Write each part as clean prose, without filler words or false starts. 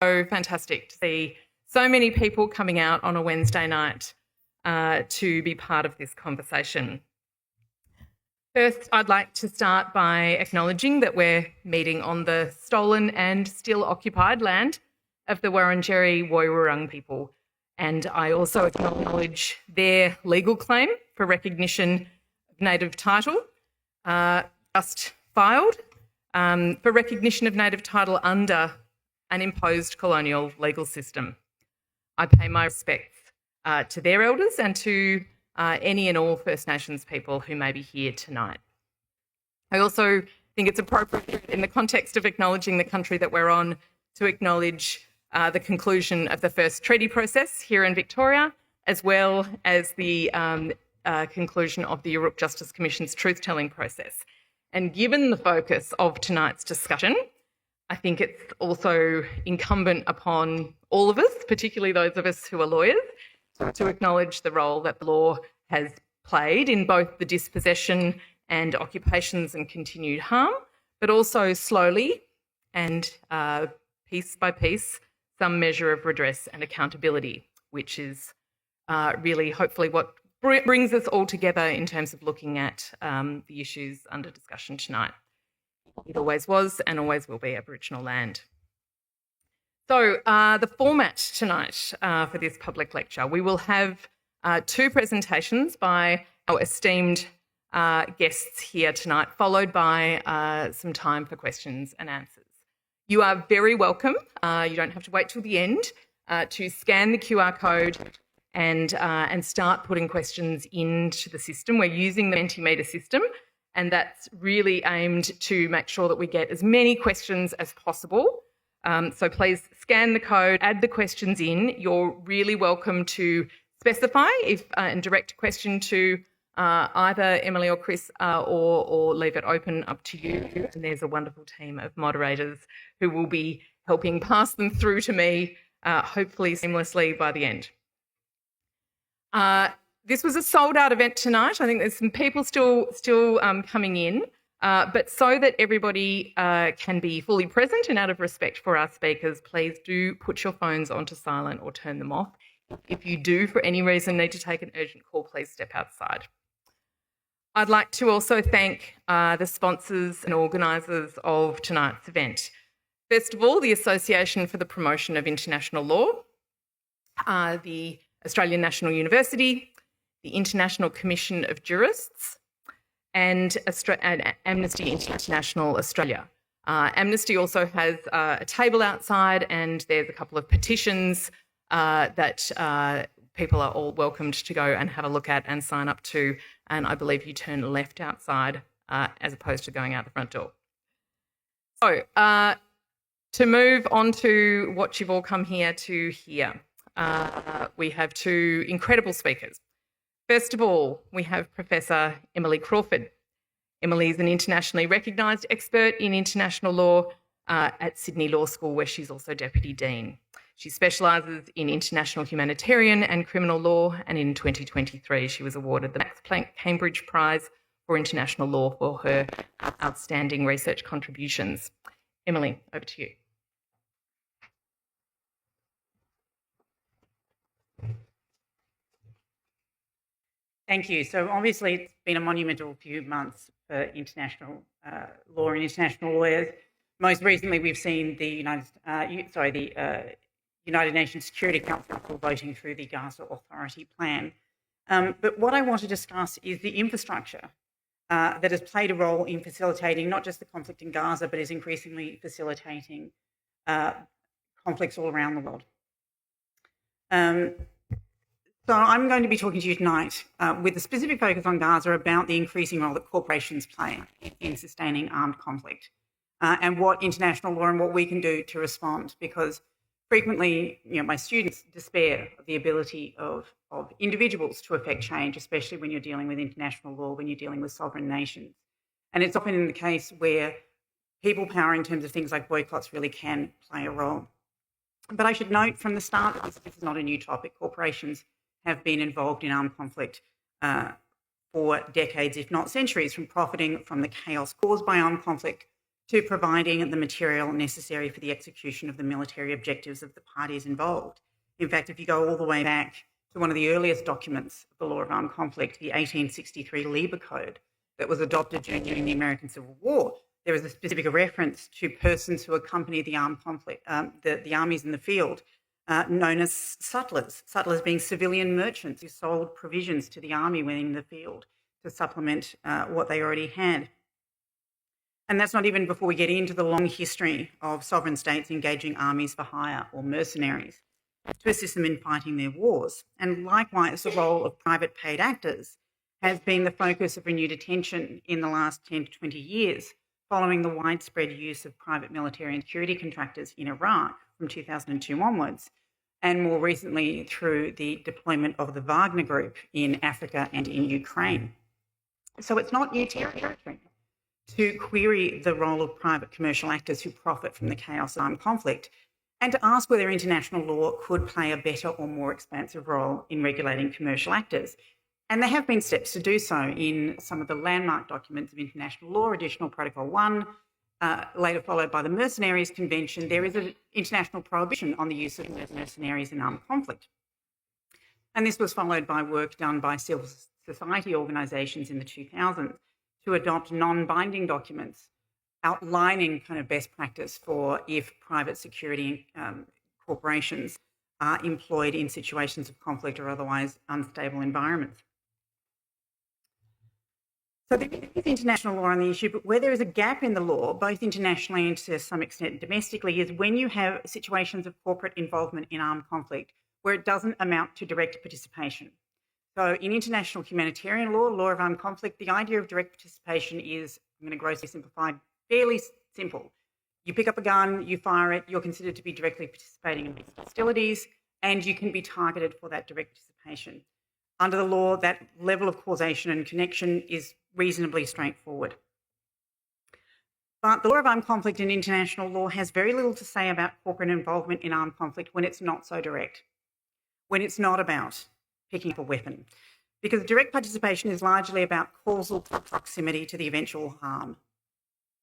So fantastic to see so many people coming out on a Wednesday night to be part of this conversation. First, I'd like to start by acknowledging that we're meeting on the stolen and still occupied land of the Wurundjeri Woiwurrung people, and I also acknowledge their legal claim for recognition of native title, just filed for recognition of native title under an imposed colonial legal system. I pay my respects to their elders and to any and all First Nations people who may be here tonight. I also think it's appropriate in the context of acknowledging the country that we're on to acknowledge the conclusion of the first treaty process here in Victoria, as well as the conclusion of the Uruk Justice Commission's truth-telling process. And given the focus of tonight's discussion, I think it's also incumbent upon all of us, particularly those of us who are lawyers, to acknowledge the role that the law has played in both the dispossession and occupations and continued harm, but also slowly and piece by piece, some measure of redress and accountability, which is really hopefully what brings us all together in terms of looking at the issues under discussion tonight. It always was and always will be Aboriginal land. So the format tonight for this public lecture, we will have two presentations by our esteemed guests here tonight, followed by some time for questions and answers. You are very welcome, you don't have to wait till the end, to scan the QR code and start putting questions into the system. We're using the Mentimeter system, and that's really aimed to make sure that we get as many questions as possible. So please scan the code, add the questions in. You're really welcome to specify and direct a question to either Emily or Chris or leave it open up to you. And there's a wonderful team of moderators who will be helping pass them through to me, hopefully seamlessly by the end. This was a sold-out event tonight. I think there's some people still coming in, but so that everybody can be fully present and out of respect for our speakers, please do put your phones onto silent or turn them off. If you do, for any reason, need to take an urgent call, please step outside. I'd like to also thank the sponsors and organisers of tonight's event. First of all, the Association for the Promotion of International Law, the Australian National University, the International Commission of Jurists, and Amnesty International Australia. Amnesty also has a table outside, and there's a couple of petitions that people are all welcomed to go and have a look at and sign up to, and I believe you turn left outside as opposed to going out the front door. So to move on to what you've all come here to hear, we have two incredible speakers. First of all, we have Professor Emily Crawford. Emily is an internationally recognised expert in international law at Sydney Law School, where she's also Deputy Dean. She specialises in international humanitarian and criminal law, and in 2023 she was awarded the Max Planck Cambridge Prize for International Law for her outstanding research contributions. Emily, over to you. Thank you. So obviously it's been a monumental few months for international law and international lawyers. Most recently we've seen the United Nations Security Council voting through the Gaza Authority Plan. But what I want to discuss is the infrastructure that has played a role in facilitating not just the conflict in Gaza, but is increasingly facilitating conflicts all around the world. So I'm going to be talking to you tonight with a specific focus on Gaza about the increasing role that corporations play in sustaining armed conflict and what international law and what we can do to respond, because frequently, my students despair of the ability of individuals to affect change, especially when you're dealing with international law, when you're dealing with sovereign nations. And it's often in the case where people power in terms of things like boycotts really can play a role. But I should note from the start that this is not a new topic. Corporations have been involved in armed conflict for decades, if not centuries, from profiting from the chaos caused by armed conflict to providing the material necessary for the execution of the military objectives of the parties involved. In fact, if you go all the way back to one of the earliest documents of the law of armed conflict, the 1863 Lieber Code that was adopted during the American Civil War, there is a specific reference to persons who accompany the armed conflict, the armies in the field, known as sutlers. Sutlers being civilian merchants who sold provisions to the army when in the field to supplement what they already had. And that's not even before we get into the long history of sovereign states engaging armies for hire or mercenaries to assist them in fighting their wars. And likewise, the role of private paid actors has been the focus of renewed attention in the last 10 to 20 years, following the widespread use of private military and security contractors in Iraq from 2002 onwards, and more recently through the deployment of the Wagner Group in Africa and in Ukraine. So it's not new territory to query the role of private commercial actors who profit from the chaos of armed conflict, and to ask whether international law could play a better or more expansive role in regulating commercial actors. And there have been steps to do so in some of the landmark documents of international law, Additional Protocol 1, later followed by the Mercenaries Convention. There is an international prohibition on the use of mercenaries in armed conflict. And this was followed by work done by civil society organisations in the 2000s to adopt non-binding documents outlining kind of best practice for if private security corporations are employed in situations of conflict or otherwise unstable environments. So there is international law on the issue, but where there is a gap in the law, both internationally and to some extent domestically, is when you have situations of corporate involvement in armed conflict where it doesn't amount to direct participation. So in international humanitarian law, law of armed conflict, the idea of direct participation is, I'm going to grossly simplify, fairly simple. You pick up a gun, you fire it, you're considered to be directly participating in hostilities, and you can be targeted for that direct participation. Under the law, that level of causation and connection is reasonably straightforward. But the law of armed conflict in international law has very little to say about corporate involvement in armed conflict when it's not so direct, when it's not about picking up a weapon, because direct participation is largely about causal proximity to the eventual harm.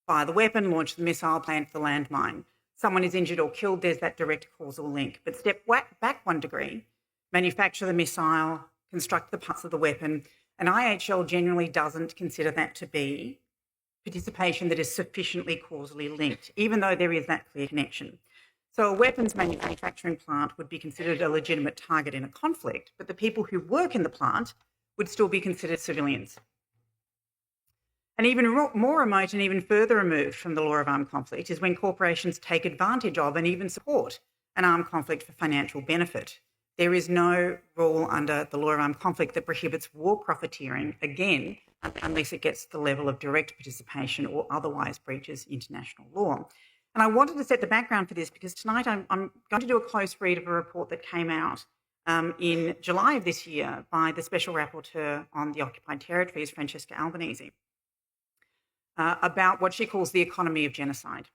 Fire the weapon, launch the missile, plant the landmine. Someone is injured or killed, there's that direct causal link. But step back 1 degree, manufacture the missile, construct the parts of the weapon, and IHL generally doesn't consider that to be participation that is sufficiently causally linked, even though there is that clear connection. So a weapons manufacturing plant would be considered a legitimate target in a conflict, but the people who work in the plant would still be considered civilians. And even more remote and even further removed from the law of armed conflict is when corporations take advantage of and even support an armed conflict for financial benefit. There is no rule under the law of armed conflict that prohibits war profiteering, again, unless it gets to the level of direct participation or otherwise breaches international law. And I wanted to set the background for this because tonight I'm going to do a close read of a report that came out in July of this year by the Special Rapporteur on the Occupied Territories, Francesca Albanese, about what she calls the economy of genocide.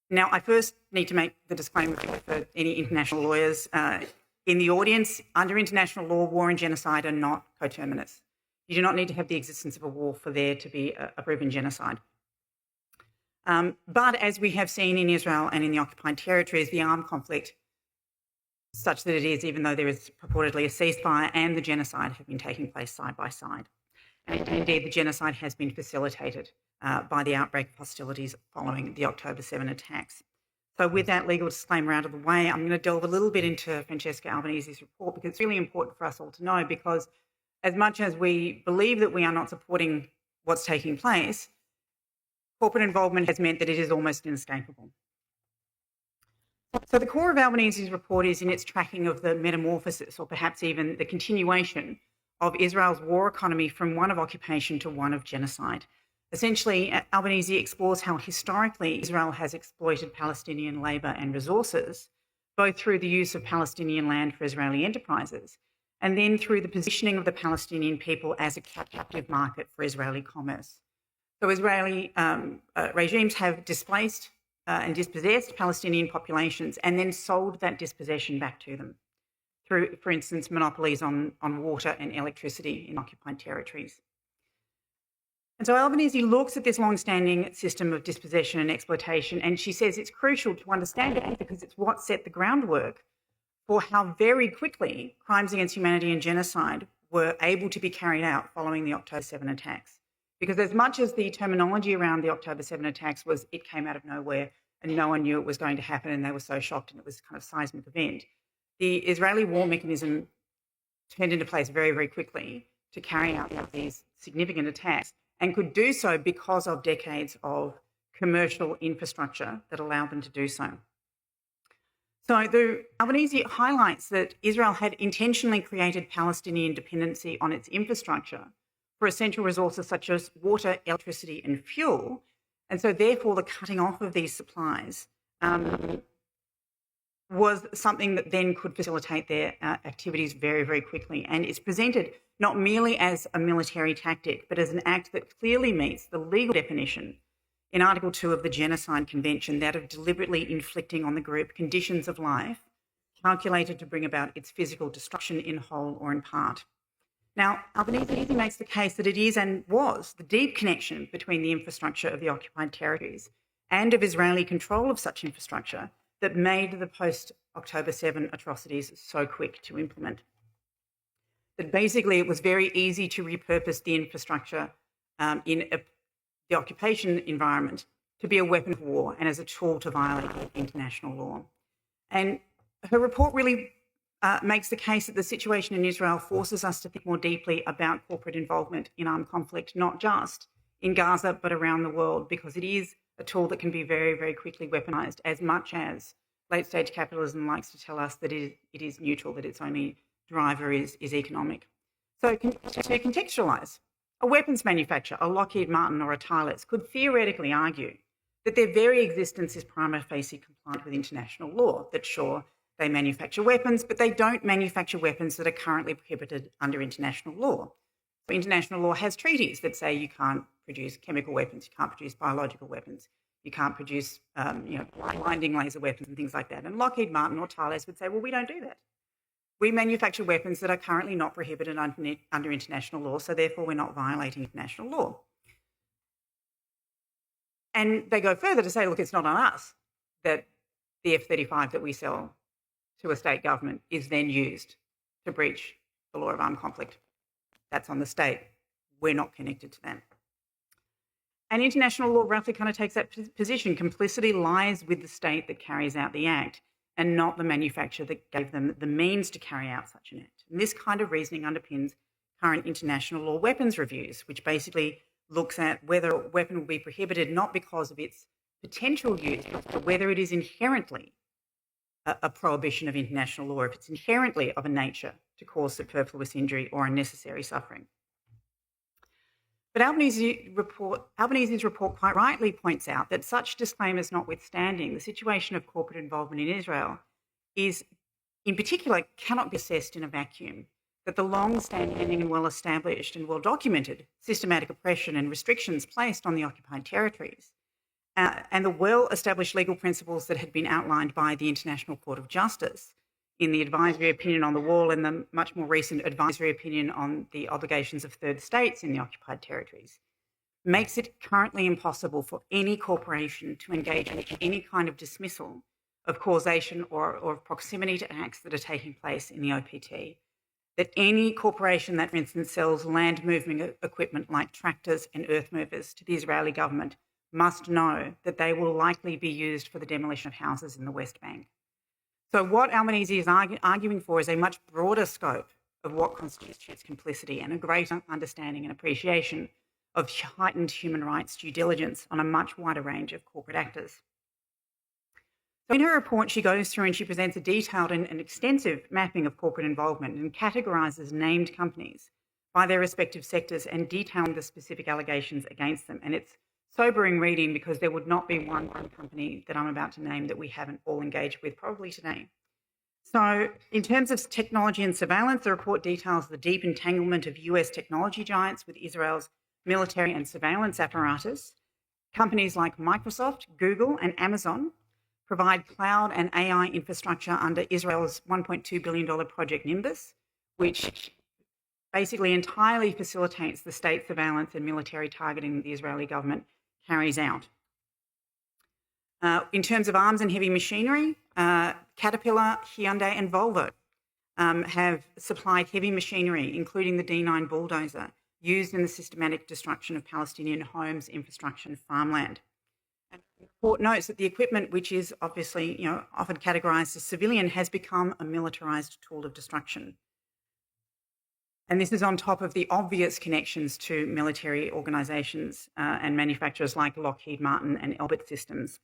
Now, I first need to make the disclaimer for any international lawyers in the audience. Under international law, war and genocide are not coterminous. You do not need to have the existence of a war for there to be a proven genocide. But as we have seen in Israel and in the occupied territories, the armed conflict, such that it is, even though there is purportedly a ceasefire, and the genocide have been taking place side by side. And indeed, the genocide has been facilitated by the outbreak of hostilities following the October 7 attacks. So with that legal disclaimer out of the way, I'm going to delve a little bit into Francesca Albanese's report because it's really important for us all to know, because as much as we believe that we are not supporting what's taking place, corporate involvement has meant that it is almost inescapable. So the core of Albanese's report is in its tracking of the metamorphosis, or perhaps even the continuation, of Israel's war economy from one of occupation to one of genocide. Essentially, Albanese explores how historically Israel has exploited Palestinian labour and resources, both through the use of Palestinian land for Israeli enterprises, and then through the positioning of the Palestinian people as a captive market for Israeli commerce. So Israeli regimes have displaced and dispossessed Palestinian populations and then sold that dispossession back to them through, for instance, monopolies on water and electricity in occupied territories. And so Albanese looks at this long-standing system of dispossession and exploitation, and she says it's crucial to understand it because it's what set the groundwork for how very quickly crimes against humanity and genocide were able to be carried out following the October 7 attacks. Because as much as the terminology around the October 7 attacks was it came out of nowhere and no one knew it was going to happen and they were so shocked and it was kind of seismic event, the Israeli war mechanism turned into place very, very quickly to carry out these significant attacks, and could do so because of decades of commercial infrastructure that allowed them to do so. So the Albanese highlights that Israel had intentionally created Palestinian dependency on its infrastructure for essential resources such as water, electricity and fuel, and so therefore the cutting off of these supplies was something that then could facilitate their activities very, very quickly. And it's presented not merely as a military tactic, but as an act that clearly meets the legal definition in Article 2 of the Genocide Convention, that of deliberately inflicting on the group conditions of life calculated to bring about its physical destruction in whole or in part. Now, Albanese makes the case that it is and was the deep connection between the infrastructure of the occupied territories and of Israeli control of such infrastructure that made the post-October 7 atrocities so quick to implement. That basically it was very easy to repurpose the infrastructure in the occupation environment to be a weapon of war and as a tool to violate international law. And her report really makes the case that the situation in Israel forces us to think more deeply about corporate involvement in armed conflict, not just in Gaza, but around the world, because it is a tool that can be very, very quickly weaponized, as much as late-stage capitalism likes to tell us that it is neutral, that its only driver is economic. So to contextualise, a weapons manufacturer, a Lockheed Martin or a Thales, could theoretically argue that their very existence is prima facie compliant with international law, that sure, they manufacture weapons, but they don't manufacture weapons that are currently prohibited under international law. So international law has treaties that say you can't produce chemical weapons, you can't produce biological weapons, you can't produce blinding laser weapons and things like that. And Lockheed Martin or Thales would say, well, we don't do that. We manufacture weapons that are currently not prohibited under international law, so therefore we're not violating international law. And they go further to say, look, it's not on us that the F-35 that we sell to a state government is then used to breach the law of armed conflict. That's on the state. We're not connected to them. And international law roughly kind of takes that position. Complicity lies with the state that carries out the act and not the manufacturer that gave them the means to carry out such an act. And this kind of reasoning underpins current international law weapons reviews, which basically looks at whether a weapon will be prohibited not because of its potential use, but whether it is inherently a prohibition of international law, if it's inherently of a nature to cause superfluous injury or unnecessary suffering. But Albanese's report quite rightly points out that such disclaimers notwithstanding, the situation of corporate involvement in Israel is, in particular, cannot be assessed in a vacuum, that the long-standing and well-established and well-documented systematic oppression and restrictions placed on the occupied territories and the well-established legal principles that had been outlined by the International Court of Justice in the advisory opinion on the wall and the much more recent advisory opinion on the obligations of third states in the occupied territories, makes it currently impossible for any corporation to engage in any kind of dismissal of causation or proximity to acts that are taking place in the OPT. That any corporation that, for instance, sells land moving equipment like tractors and earth movers to the Israeli government must know that they will likely be used for the demolition of houses in the West Bank. So what Albanese is arguing for is a much broader scope of what constitutes complicity and a greater understanding and appreciation of heightened human rights due diligence on a much wider range of corporate actors. So in her report, she goes through and she presents a detailed and extensive mapping of corporate involvement and categorises named companies by their respective sectors and detailing the specific allegations against them. And it's sobering reading because there would not be one company that I'm about to name that we haven't all engaged with probably today. So in terms of technology and surveillance, the report details the deep entanglement of US technology giants with Israel's military and surveillance apparatus. Companies like Microsoft, Google and Amazon provide cloud and AI infrastructure under Israel's $1.2 billion Project Nimbus, which basically entirely facilitates the state surveillance and military targeting that the Israeli government carries out. In terms of arms and heavy machinery, Caterpillar, Hyundai and Volvo have supplied heavy machinery, including the D9 bulldozer, used in the systematic destruction of Palestinian homes, infrastructure and farmland. And the report notes that the equipment, which is obviously often categorised as civilian, has become a militarised tool of destruction. And this is on top of the obvious connections to military organisations and manufacturers like Lockheed Martin and Elbit Systems.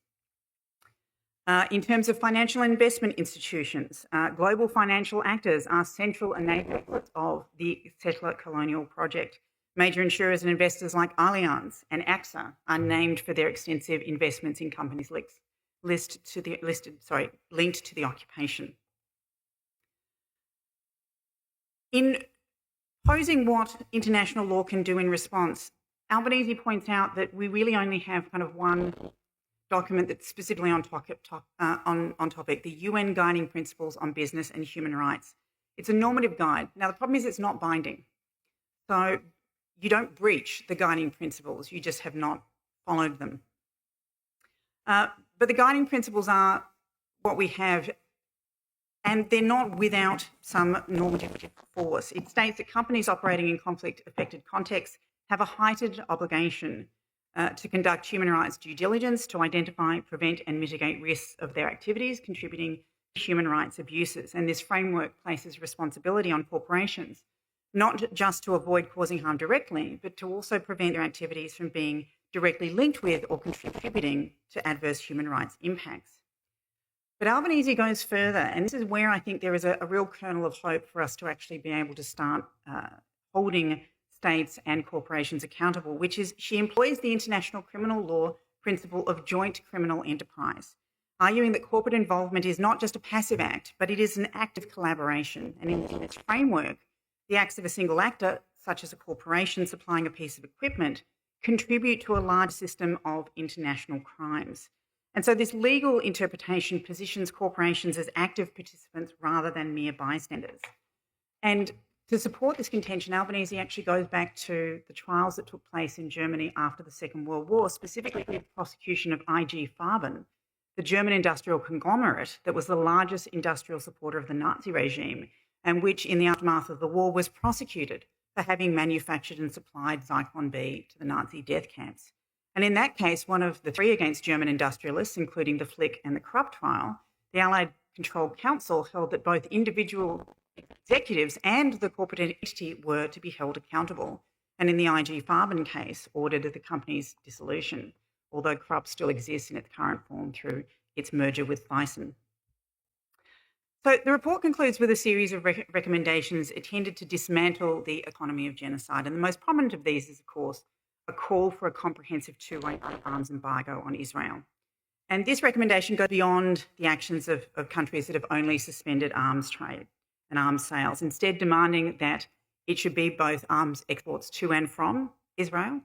In terms of financial investment institutions, global financial actors are central enablers of the settler colonial project. Major insurers and investors like Allianz and AXA are named for their extensive investments in companies linked to the occupation. In posing what international law can do in response, Albanese points out that we really only have kind of one document that's specifically on topic, the UN Guiding Principles on Business and Human Rights. It's a normative guide. Now, the problem is it's not binding. So you don't breach the guiding principles, you just have not followed them. But the guiding principles are what we have, and they're not without some normative force. It states that companies operating in conflict-affected contexts have a heightened obligation to conduct human rights due diligence to identify, prevent and mitigate risks of their activities contributing to human rights abuses. And this framework places responsibility on corporations, not just to avoid causing harm directly, but to also prevent their activities from being directly linked with or contributing to adverse human rights impacts. But Albanese goes further, and this is where I think there is a real kernel of hope for us to actually be able to start holding states and corporations accountable, which is she employs the international criminal law principle of joint criminal enterprise, arguing that corporate involvement is not just a passive act, but it is an act of collaboration. And in its framework, the acts of a single actor, such as a corporation supplying a piece of equipment, contribute to a large system of international crimes. And so this legal interpretation positions corporations as active participants rather than mere bystanders. And to support this contention, Albanese actually goes back to the trials that took place in Germany after the Second World War, specifically the prosecution of IG Farben, the German industrial conglomerate that was the largest industrial supporter of the Nazi regime, and which in the aftermath of the war was prosecuted for having manufactured and supplied Zyklon B to the Nazi death camps. And in that case, one of the three against German industrialists, including the Flick and the Krupp trial, the Allied Control Council held that both individual executives and the corporate entity were to be held accountable, and in the IG Farben case, ordered the company's dissolution, although Krupp still exists in its current form through its merger with Thyssen. So the report concludes with a series of recommendations intended to dismantle the economy of genocide, and the most prominent of these is, of course, a call for a comprehensive two-way arms embargo on Israel. And this recommendation goes beyond the actions of countries that have only suspended arms trade and arms sales, instead demanding that it should be both arms exports to and from Israel,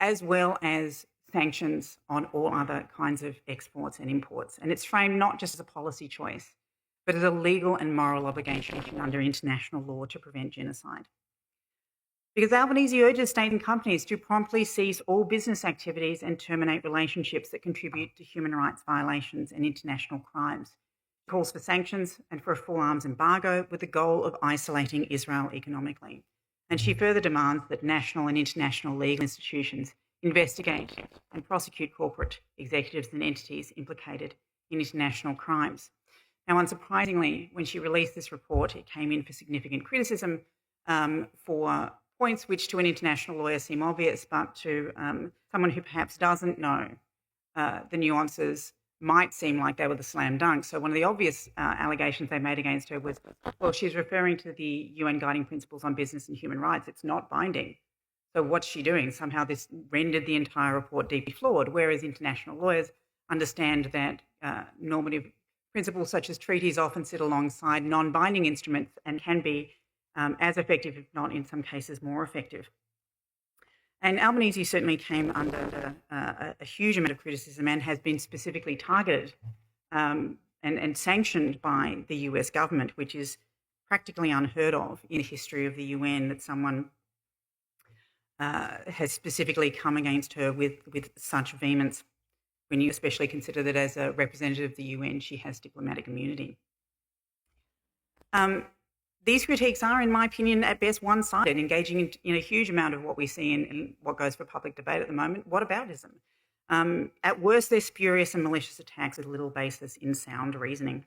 as well as sanctions on all other kinds of exports and imports. And it's framed not just as a policy choice, but as a legal and moral obligation under international law to prevent genocide. Because Albanese urges state and companies to promptly cease all business activities and terminate relationships that contribute to human rights violations and international crimes. It calls for sanctions and for a full arms embargo with the goal of isolating Israel economically. And she further demands that national and international legal institutions investigate and prosecute corporate executives and entities implicated in international crimes. Now, unsurprisingly, when she released this report, it came in for significant criticism for points which to an international lawyer seem obvious, but to someone who perhaps doesn't know the nuances might seem like they were the slam dunk. So one of the obvious allegations they made against her was, well, she's referring to the UN Guiding Principles on Business and Human Rights. It's not binding. So what's she doing? Somehow this rendered the entire report deeply flawed, whereas international lawyers understand that normative principles such as treaties often sit alongside non-binding instruments and can be as effective, if not in some cases more effective. And Albanese certainly came under a huge amount of criticism and has been specifically targeted and sanctioned by the US government, which is practically unheard of in the history of the UN that someone has specifically come against her with such vehemence, when you especially consider that as a representative of the UN, she has diplomatic immunity. These critiques are, in my opinion, at best one-sided, engaging in a huge amount of what we see in what goes for public debate at the moment, whataboutism. At worst, they're spurious and malicious attacks with little basis in sound reasoning.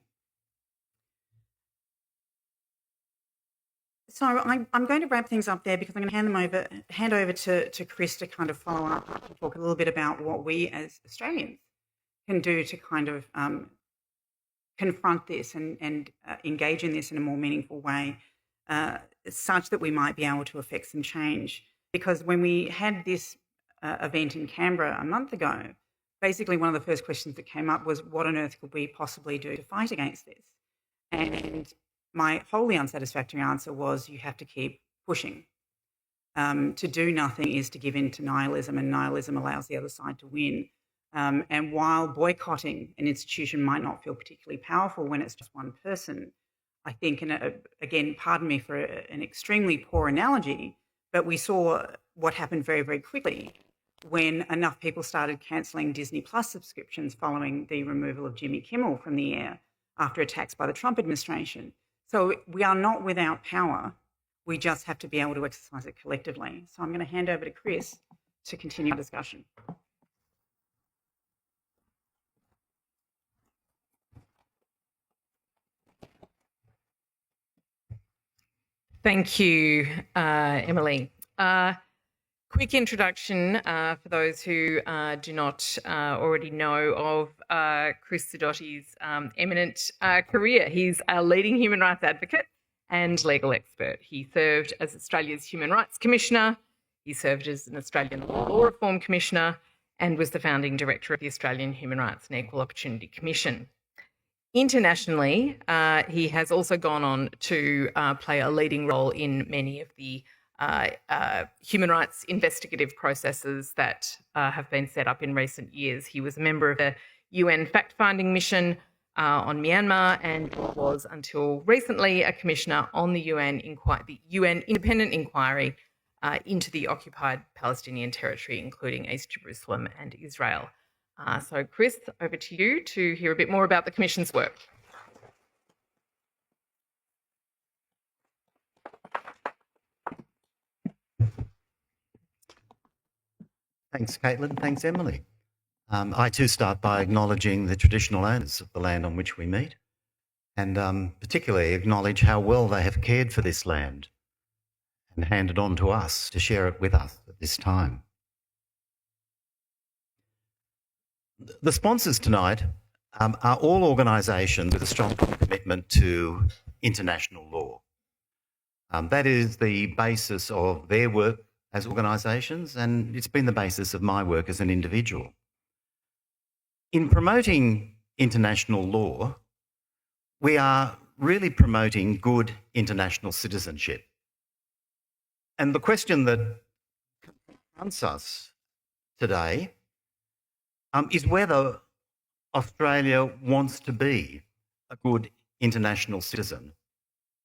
So I'm going to wrap things up there because I'm going to hand over to Chris to kind of follow up and talk a little bit about what we as Australians can do to kind of confront this and engage in this in a more meaningful way, such that we might be able to effect some change. Because when we had this event in Canberra a month ago, basically one of the first questions that came up was, what on earth could we possibly do to fight against this? And my wholly unsatisfactory answer was, you have to keep pushing. To do nothing is to give in to nihilism, and nihilism allows the other side to win. And while boycotting an institution might not feel particularly powerful when it's just one person, I think, and again, pardon me for an extremely poor analogy, but we saw what happened very, very quickly when enough people started cancelling Disney Plus subscriptions following the removal of Jimmy Kimmel from the air after attacks by the Trump administration. So we are not without power. We just have to be able to exercise it collectively. So I'm going to hand over to Chris to continue our discussion. Thank you, Emily. Quick introduction for those who do not already know of Chris Sidoti's eminent career. He's a leading human rights advocate and legal expert. He served as Australia's Human Rights Commissioner. He served as an Australian Law Reform Commissioner and was the founding director of the Australian Human Rights and Equal Opportunity Commission. Internationally, he has also gone on to play a leading role in many of the human rights investigative processes that have been set up in recent years. He was a member of the UN fact-finding mission on Myanmar and was, until recently, a commissioner on the UN independent inquiry into the occupied Palestinian territory, including East Jerusalem and Israel. So, Chris, over to you to hear a bit more about the Commission's work. Thanks, Caitlin. Thanks, Emily. I too start by acknowledging the traditional owners of the land on which we meet, and particularly acknowledge how well they have cared for this land and handed on to us to share it with us at this time. The sponsors tonight are all organisations with a strong commitment to international law. That is the basis of their work as organisations, and it's been the basis of my work as an individual. In promoting international law, we are really promoting good international citizenship. And the question that confronts us today is whether Australia wants to be a good international citizen,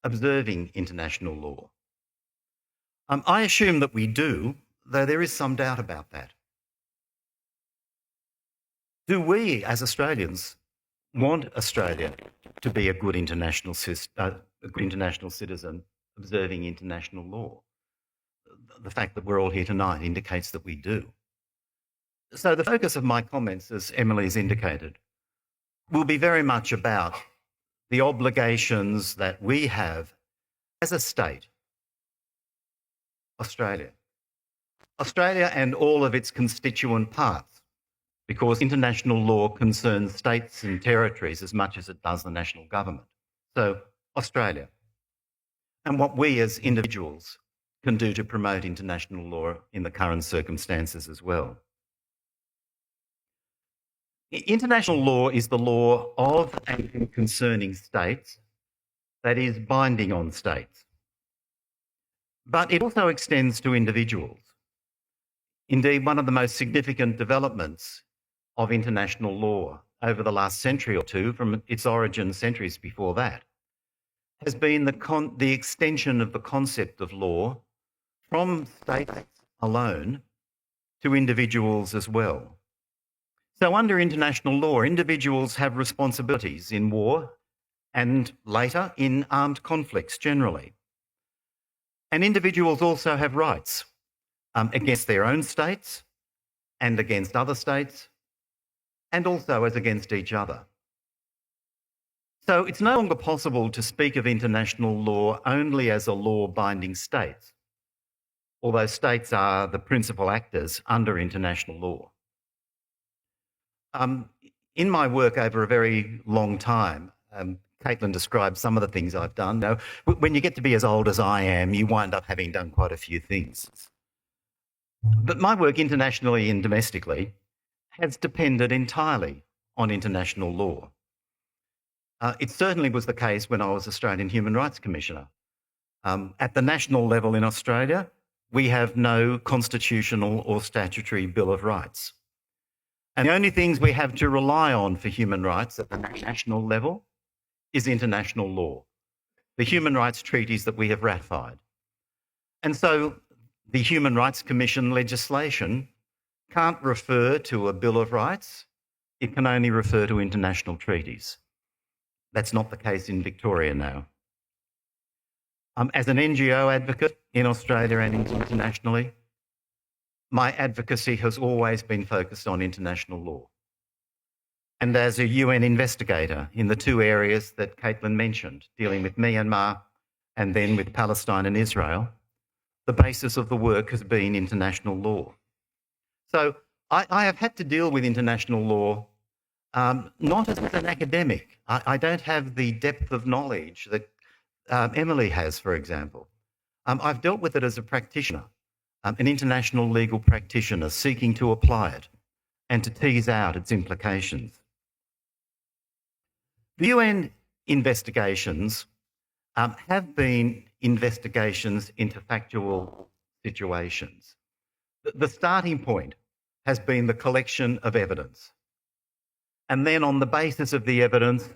observing international law. I assume that we do, though there is some doubt about that. Do we, as Australians, want Australia to be a good international citizen, observing international law? The fact that we're all here tonight indicates that we do. So the focus of my comments, as Emily's indicated, will be very much about the obligations that we have as a state, Australia and all of its constituent parts, because international law concerns states and territories as much as it does the national government. So Australia, and what we as individuals can do to promote international law in the current circumstances as well. International law is the law of and concerning states that is binding on states. But it also extends to individuals. Indeed, one of the most significant developments of international law over the last century or two, from its origin centuries before that, has been the extension of the concept of law from states alone to individuals as well. So under international law, individuals have responsibilities in war and later in armed conflicts generally. And individuals also have rights against their own states and against other states, and also as against each other. So it's no longer possible to speak of international law only as a law binding states, although states are the principal actors under international law. In my work over a very long time, Caitlin described some of the things I've done. Now, when you get to be as old as I am, you wind up having done quite a few things. But my work internationally and domestically has depended entirely on international law. It certainly was the case when I was Australian Human Rights Commissioner. At the national level in Australia, we have no constitutional or statutory Bill of Rights. And the only things we have to rely on for human rights at the national level is international law, the human rights treaties that we have ratified. And so the Human Rights Commission legislation can't refer to a Bill of Rights, it can only refer to international treaties. That's not the case in Victoria now. As an NGO advocate in Australia and internationally, my advocacy has always been focused on international law. And as a UN investigator in the two areas that Caitlin mentioned, dealing with Myanmar and then with Palestine and Israel, the basis of the work has been international law. So I have had to deal with international law not as an academic. I don't have the depth of knowledge that Emily has, for example. I've dealt with it as a practitioner, an international legal practitioner seeking to apply it and to tease out its implications. The UN investigations have been investigations into factual situations. The starting point has been the collection of evidence. And then on the basis of the evidence,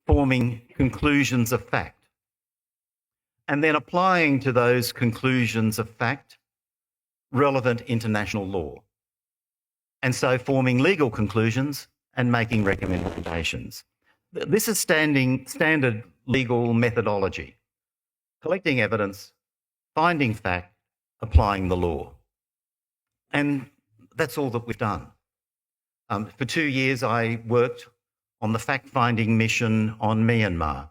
forming conclusions of fact. And then applying to those conclusions of fact relevant international law. And so forming legal conclusions and making recommendations. This is standard legal methodology. Collecting evidence, finding fact, applying the law. And that's all that we've done. For 2 years, I worked on the fact-finding mission on Myanmar,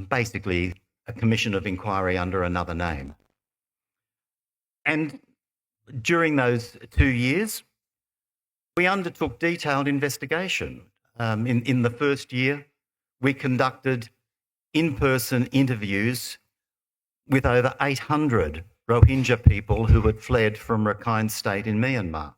basically a commission of inquiry under another name. And during those 2 years, we undertook detailed investigation. In the first year, we conducted in-person interviews with over 800 Rohingya people who had fled from Rakhine State in Myanmar.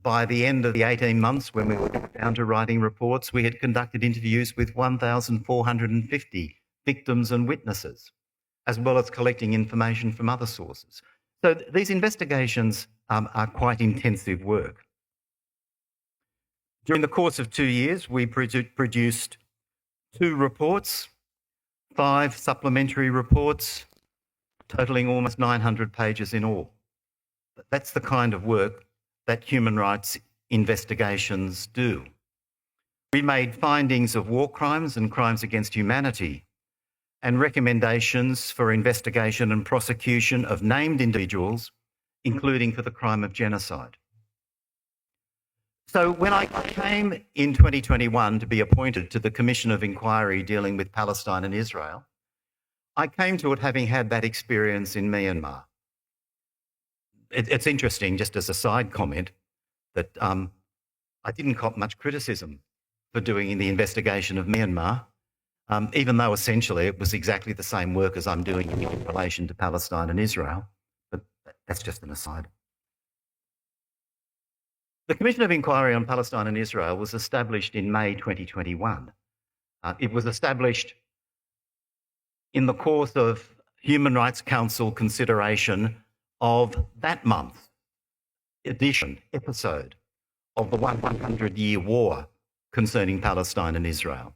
By the end of the 18 months, when we were down to writing reports, we had conducted interviews with 1,450 victims and witnesses, as well as collecting information from other sources. So these investigations are quite intensive work. During the course of 2 years, we produced 2 reports, 5 supplementary reports, totaling almost 900 pages in all. That's the kind of work that human rights investigations do. We made findings of war crimes and crimes against humanity and recommendations for investigation and prosecution of named individuals, including for the crime of genocide. So when I came in 2021 to be appointed to the Commission of Inquiry dealing with Palestine and Israel, I came to it having had that experience in Myanmar. It's interesting, just as a side comment, that I didn't cop much criticism for doing the investigation of Myanmar, even though essentially it was exactly the same work as I'm doing in relation to Palestine and Israel. But that's just an aside. The Commission of Inquiry on Palestine and Israel was established in May 2021. It was established in the course of Human Rights Council consideration of that month's episode of the 100-year war concerning Palestine and Israel.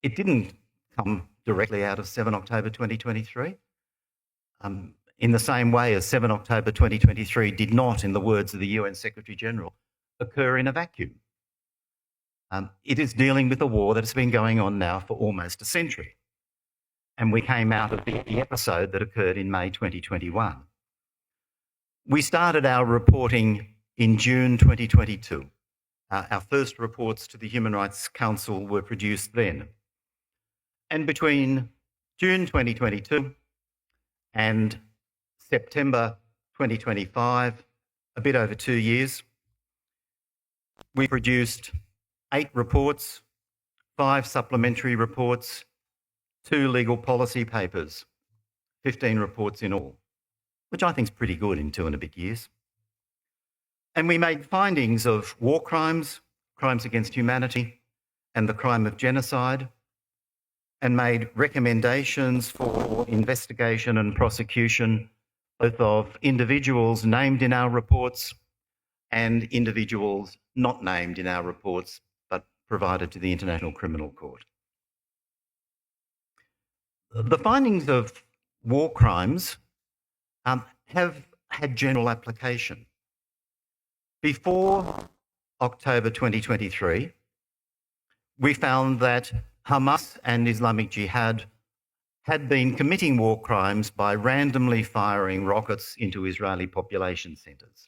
It didn't come directly out of 7 October 2023. In the same way as 7 October 2023 did not, in the words of the UN Secretary General, occur in a vacuum. It is dealing with a war that has been going on now for almost a century. And we came out of the episode that occurred in May 2021. We started our reporting in June 2022. Our first reports to the Human Rights Council were produced then. And between June 2022 and September 2025, a bit over 2 years, we produced 8 reports, 5 supplementary reports, 2 legal policy papers, 15 reports in all, which I think is pretty good in 2.5 years. And we made findings of war crimes, crimes against humanity, and the crime of genocide, and made recommendations for investigation and prosecution, both of individuals named in our reports and individuals not named in our reports, but provided to the International Criminal Court. The findings of war crimes have had general application. Before October 2023, we found that Hamas and Islamic Jihad had been committing war crimes by randomly firing rockets into Israeli population centres.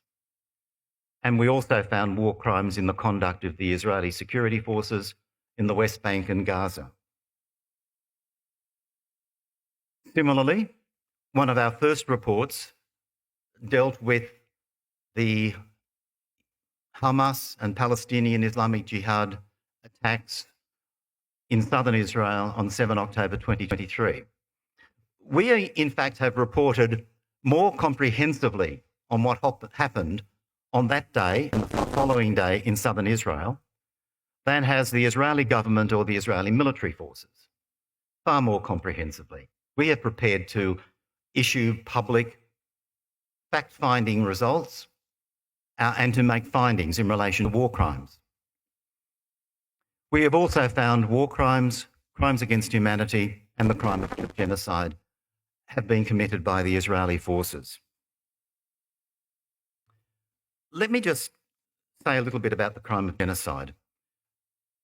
And we also found war crimes in the conduct of the Israeli security forces in the West Bank and Gaza. Similarly, one of our first reports dealt with the Hamas and Palestinian Islamic Jihad attacks in southern Israel on 7 October 2023. We, in fact, have reported more comprehensively on what happened on that day and the following day in southern Israel than has the Israeli government or the Israeli military forces, far more comprehensively. We are prepared to issue public fact-finding results and to make findings in relation to war crimes. We have also found war crimes, crimes against humanity, and the crime of genocide have been committed by the Israeli forces. Let me just say a little bit about the crime of genocide,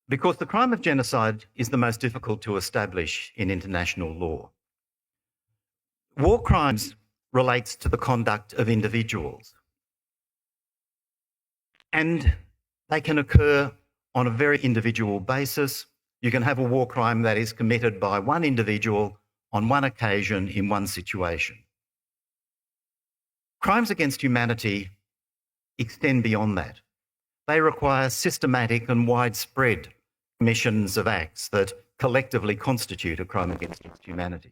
because the crime of genocide is the most difficult to establish in international law. War crimes relates to the conduct of individuals, and they can occur on a very individual basis. You can have a war crime that is committed by one individual on one occasion in one situation. Crimes against humanity extend beyond that. They require systematic and widespread commissions of acts that collectively constitute a crime against humanity.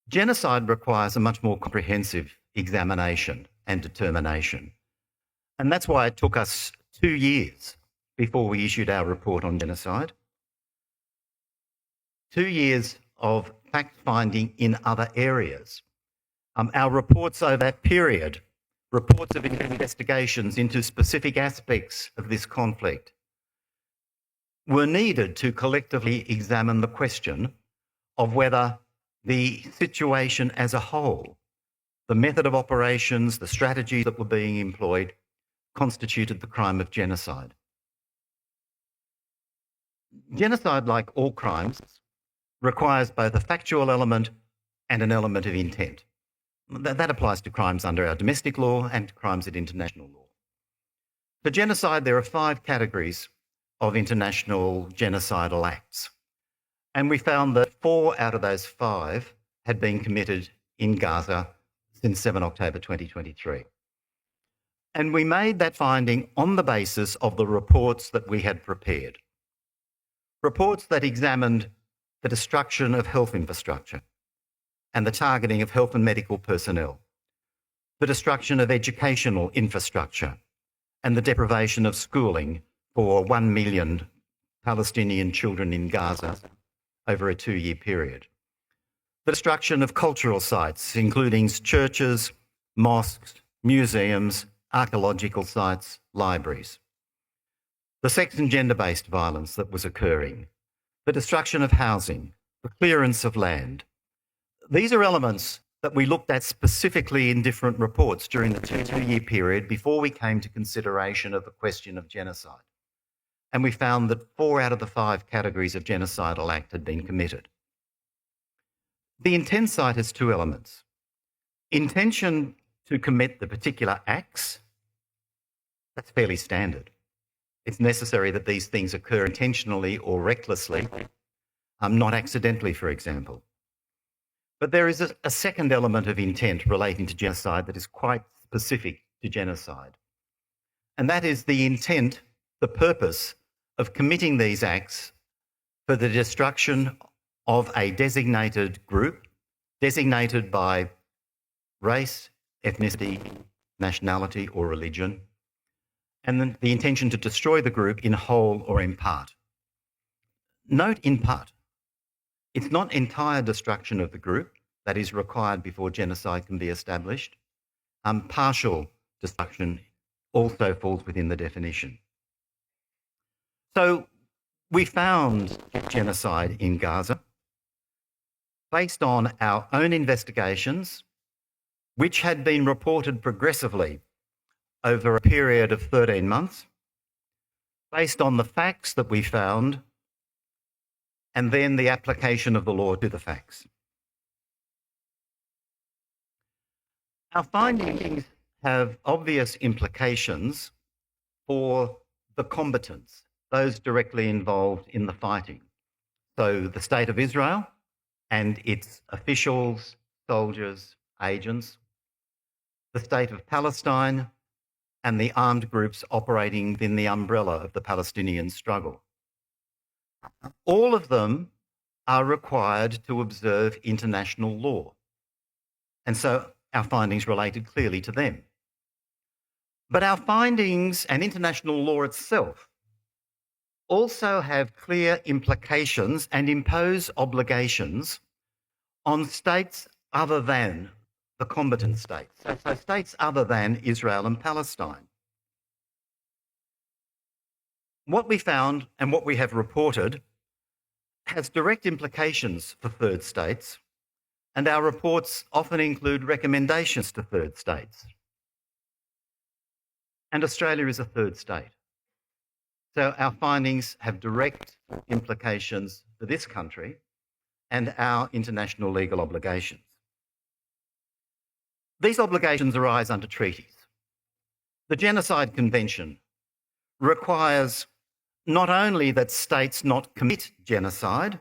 Genocide requires a much more comprehensive examination and determination. And that's why it took us 2 years before we issued our report on genocide. 2 years of fact-finding in other areas. Our reports over that period, reports of investigations into specific aspects of this conflict, were needed to collectively examine the question of whether the situation as a whole, the method of operations, the strategies that were being employed, constituted the crime of genocide. Genocide, like all crimes, requires both a factual element and an element of intent. That applies to crimes under our domestic law and to crimes at international law. For genocide, there are 5 categories of international genocidal acts. And we found that 4 out of those 5 had been committed in Gaza since 7 October 2023. And we made that finding on the basis of the reports that we had prepared. Reports that examined the destruction of health infrastructure and the targeting of health and medical personnel, the destruction of educational infrastructure and the deprivation of schooling for 1 million Palestinian children in Gaza over a 2-year period, the destruction of cultural sites, including churches, mosques, museums, archaeological sites, libraries, the sex and gender-based violence that was occurring, the destruction of housing, the clearance of land. These are elements that we looked at specifically in different reports during the two-year period before we came to consideration of the question of genocide. And we found that 4 out of the 5 categories of genocidal act had been committed. The intent side has 2 elements. Intention to commit the particular acts, that's fairly standard. It's necessary that these things occur intentionally or recklessly, not accidentally, for example. But there is a second element of intent relating to genocide that is quite specific to genocide. And that is the intent, the purpose of committing these acts for the destruction of a designated group, designated by race, ethnicity, nationality, or religion, and then the intention to destroy the group in whole or in part. Note in part. It's not entire destruction of the group that is required before genocide can be established. Partial destruction also falls within the definition. So we found genocide in Gaza based on our own investigations, which had been reported progressively over a period of 13 months, based on the facts that we found, and then the application of the law to the facts. Our findings have obvious implications for the combatants, those directly involved in the fighting. So the State of Israel and its officials, soldiers, agents, the State of Palestine and the armed groups operating within the umbrella of the Palestinian struggle. All of them are required to observe international law. And so our findings related clearly to them. But our findings and international law itself also have clear implications and impose obligations on states other than the combatant states, so states other than Israel and Palestine. What we found and what we have reported has direct implications for third states, and our reports often include recommendations to third states. And Australia is a third state. So our findings have direct implications for this country and our international legal obligations. These obligations arise under treaties. The Genocide Convention requires not only that states not commit genocide,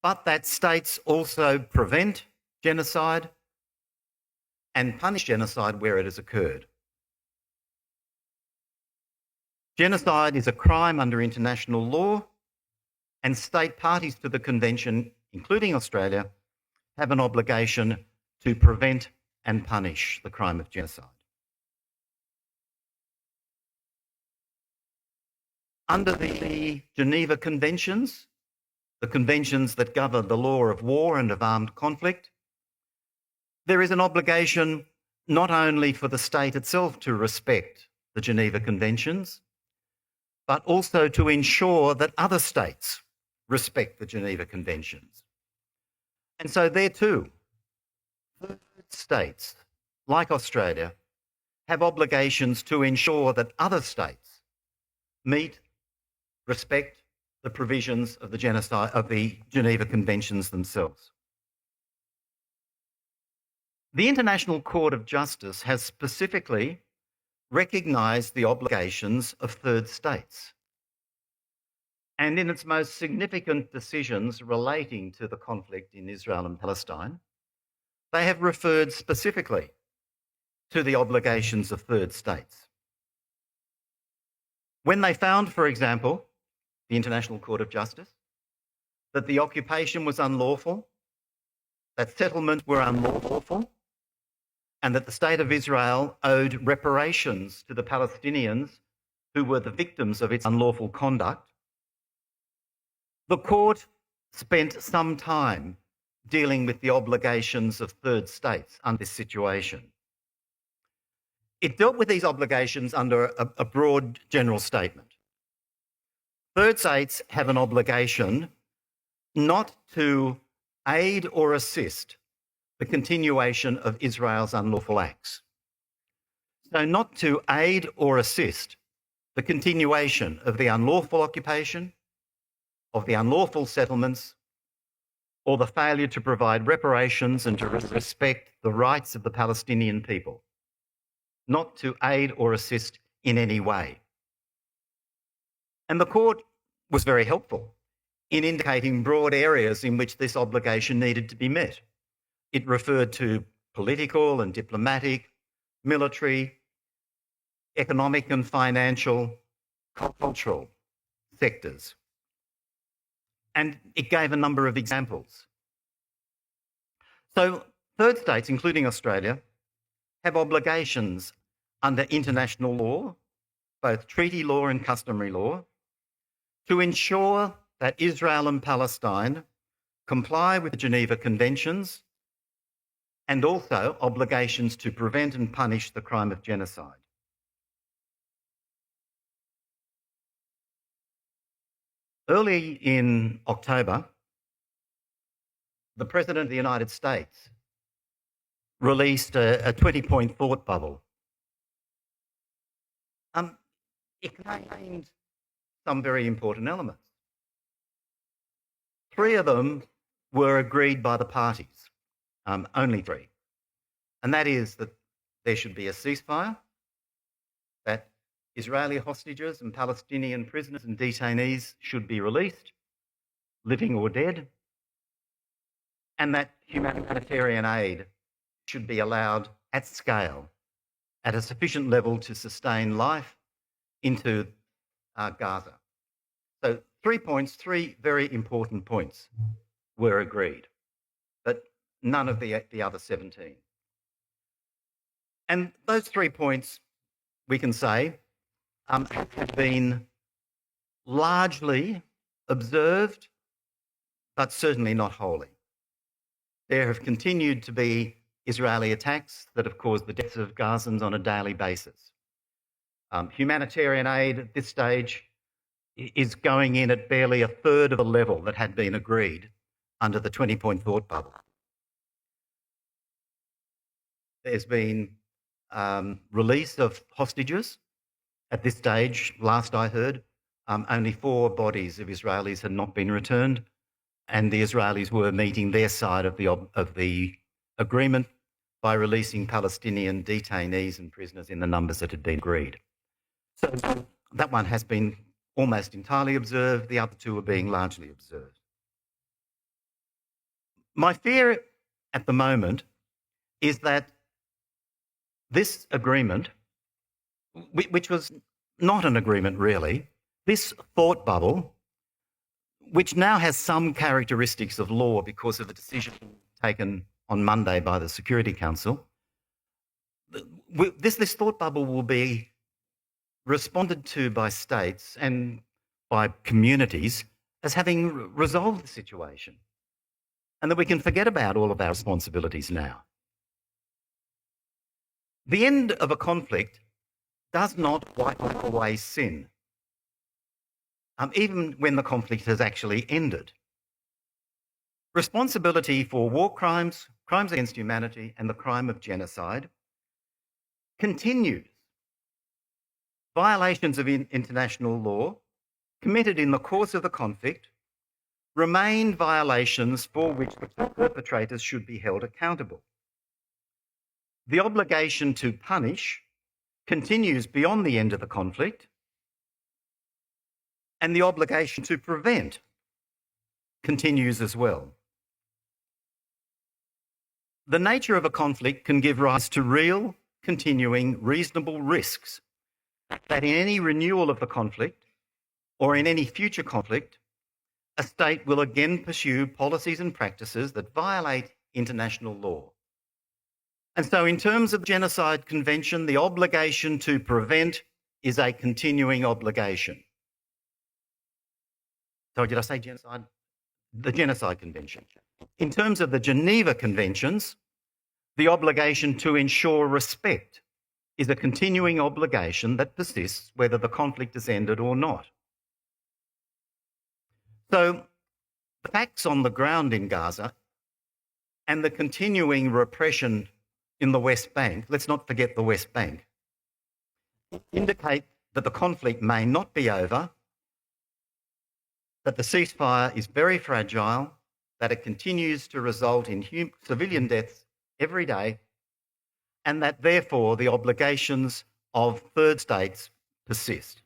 but that states also prevent genocide and punish genocide where it has occurred. Genocide is a crime under international law, and state parties to the convention, including Australia, have an obligation to prevent and punish the crime of genocide. Under the Geneva Conventions, the conventions that govern the law of war and of armed conflict, there is an obligation not only for the state itself to respect the Geneva Conventions, but also to ensure that other states respect the Geneva Conventions. And so there too, third states, like Australia, have obligations to ensure that other states meet, respect the provisions of the Geneva Conventions themselves. The International Court of Justice has specifically recognised the obligations of third states. And in its most significant decisions relating to the conflict in Israel and Palestine, they have referred specifically to the obligations of third states. When they found, for example, the International Court of Justice, that the occupation was unlawful, that settlements were unlawful, and that the State of Israel owed reparations to the Palestinians who were the victims of its unlawful conduct, the court spent some time dealing with the obligations of third states under this situation. It dealt with these obligations under a broad general statement. third states have an obligation not to aid or assist the continuation of Israel's unlawful acts. So not to aid or assist the continuation of the unlawful occupation, of the unlawful settlements, or the failure to provide reparations and to respect the rights of the Palestinian people. Not to aid or assist in any way. And the court was very helpful in indicating broad areas in which this obligation needed to be met. It referred to political and diplomatic, military, economic and financial, cultural sectors. And it gave a number of examples. So third states, including Australia, have obligations under international law, both treaty law and customary law, to ensure that Israel and Palestine comply with the Geneva Conventions and also obligations to prevent and punish the crime of genocide. Early in October, the President of the United States released a 20-point thought bubble. It contained some very important elements. 3 of them were agreed by the parties, only 3. And that is that there should be a ceasefire, that Israeli hostages and Palestinian prisoners and detainees should be released, living or dead, and that humanitarian aid should be allowed at scale, at a sufficient level to sustain life into Gaza. So 3 points, 3 very important points were agreed, but none of the other 17. And those 3 points, we can say, have been largely observed, but certainly not wholly. There have continued to be Israeli attacks that have caused the deaths of Gazans on a daily basis. Humanitarian aid at this stage is going in at barely a third of the level that had been agreed under the 20-point thought bubble. There's been release of hostages. At this stage, last I heard, only 4 bodies of Israelis had not been returned, and the Israelis were meeting their side of the agreement by releasing Palestinian detainees and prisoners in the numbers that had been agreed. So that one has been almost entirely observed. The other 2 are being largely observed. My fear at the moment is that this agreement, which was not an agreement really, this thought bubble, which now has some characteristics of law because of a decision taken on Monday by the Security Council, this thought bubble will be responded to by states and by communities as having resolved the situation, and that we can forget about all of our responsibilities now. The end of a conflict does not wipe away sin, even when the conflict has actually ended. Responsibility for war crimes, crimes against humanity, and the crime of genocide continues. Violations of international law committed in the course of the conflict remain violations for which the perpetrators should be held accountable. The obligation to punish continues beyond the end of the conflict, and the obligation to prevent continues as well. The nature of a conflict can give rise to real, continuing, reasonable risks that in any renewal of the conflict or in any future conflict, a state will again pursue policies and practices that violate international law. And so in terms of the Genocide Convention, the obligation to prevent is a continuing obligation. Sorry, did I say genocide? The Genocide Convention. In terms of the Geneva Conventions, the obligation to ensure respect is a continuing obligation that persists whether the conflict has ended or not. So the facts on the ground in Gaza and the continuing repression in the West Bank, let's not forget the West Bank, indicate that the conflict may not be over, that the ceasefire is very fragile, that it continues to result in civilian deaths every day, and that therefore the obligations of third states persist.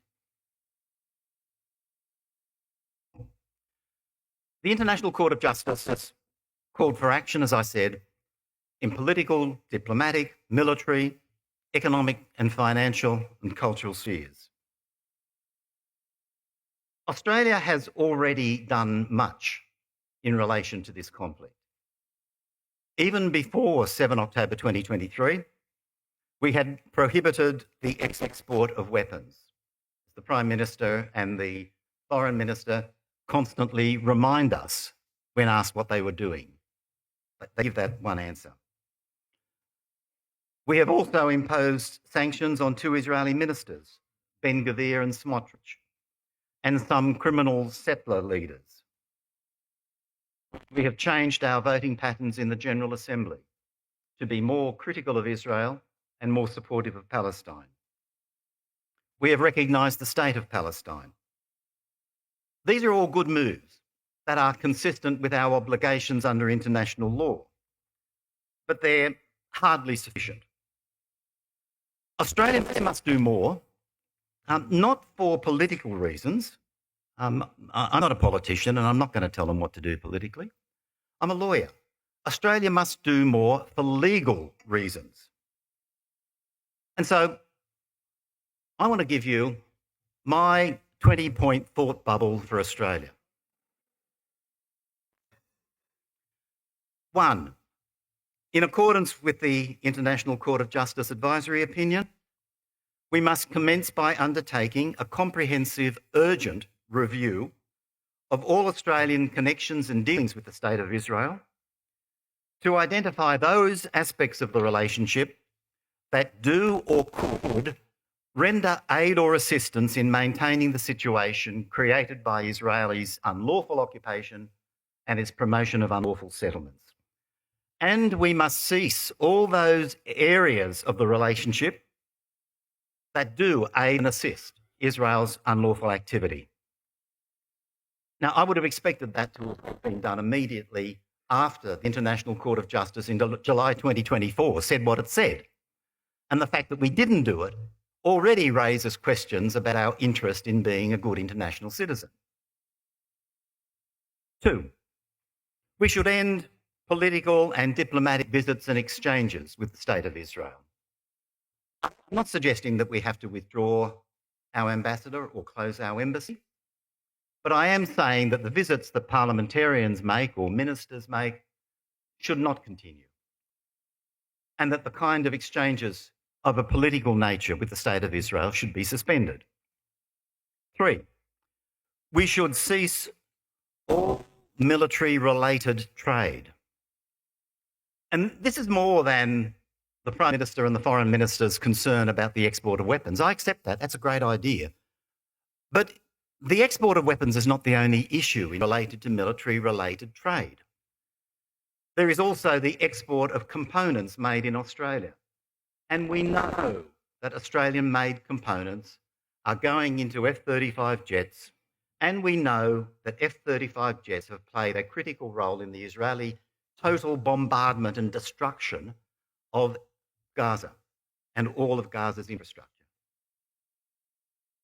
The International Court of Justice has called for action, as I said, in political, diplomatic, military, economic and financial and cultural spheres. Australia has already done much in relation to this conflict. Even before 7 October 2023, we had prohibited the export of weapons. The Prime Minister and the Foreign Minister constantly remind us when asked what they were doing. But they give that one answer. We have also imposed sanctions on 2 Israeli ministers, Ben-Gvir and Smotrich, and some criminal settler leaders. We have changed our voting patterns in the General Assembly to be more critical of Israel and more supportive of Palestine. We have recognised the state of Palestine. These are all good moves that are consistent with our obligations under international law, but they're hardly sufficient. Australia must do more, not for political reasons. I'm not a politician and I'm not going to tell them what to do politically. I'm a lawyer. Australia must do more for legal reasons. And so I want to give you my 20-point thought bubble for Australia. 1, in accordance with the International Court of Justice advisory opinion, we must commence by undertaking a comprehensive, urgent review of all Australian connections and dealings with the State of Israel to identify those aspects of the relationship that do or could render aid or assistance in maintaining the situation created by Israelis' unlawful occupation and its promotion of unlawful settlements. And we must cease all those areas of the relationship that do aid and assist Israel's unlawful activity. Now, I would have expected that to have been done immediately after the International Court of Justice in July 2024 said what it said. And the fact that we didn't do it already raises questions about our interest in being a good international citizen. 2, we should end political and diplomatic visits and exchanges with the State of Israel. I'm not suggesting that we have to withdraw our ambassador or close our embassy, but I am saying that the visits that parliamentarians make or ministers make should not continue, and that the kind of exchanges of a political nature with the State of Israel should be suspended. 3, we should cease all military-related trade. And this is more than the Prime Minister and the Foreign Minister's concern about the export of weapons. I accept that. That's a great idea. But the export of weapons is not the only issue related to military-related trade. There is also the export of components made in Australia. And we know that Australian-made components are going into F-35 jets, and we know that F-35 jets have played a critical role in the Israeli total bombardment and destruction of Gaza and all of Gaza's infrastructure.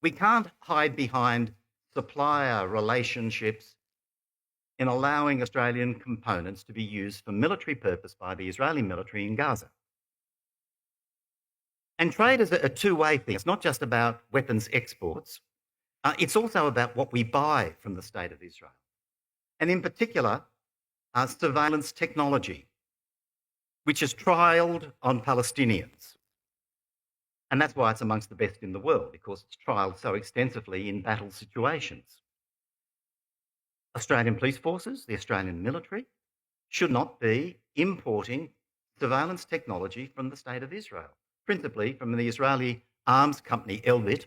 We can't hide behind supplier relationships in allowing Australian components to be used for military purpose by the Israeli military in Gaza. And trade is a two-way thing. It's not just about weapons exports. It's also about what we buy from the State of Israel. And in particular, surveillance technology, which is trialled on Palestinians. And that's why it's amongst the best in the world, because it's trialled so extensively in battle situations. Australian police forces, the Australian military, should not be importing surveillance technology from the State of Israel, principally from the Israeli arms company Elbit,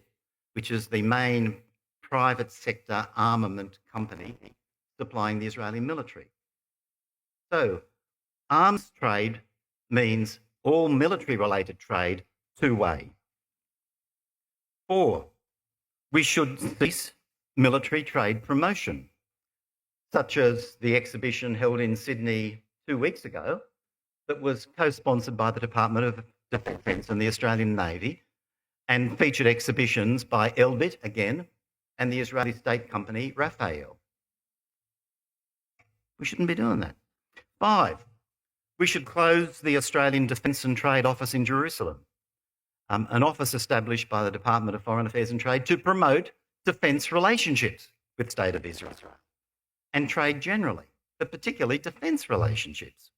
which is the main private sector armament company supplying the Israeli military. So arms trade means all military-related trade two-way. 4, we should cease military trade promotion, such as the exhibition held in Sydney 2 weeks ago that was co-sponsored by the Department of Defence and the Australian Navy and featured exhibitions by Elbit again and the Israeli state company Rafael. We shouldn't be doing that. 5, we should close the Australian Defence and Trade Office in Jerusalem, an office established by the Department of Foreign Affairs and Trade to promote defence relationships with the State of Israel and trade generally, but particularly defence relationships.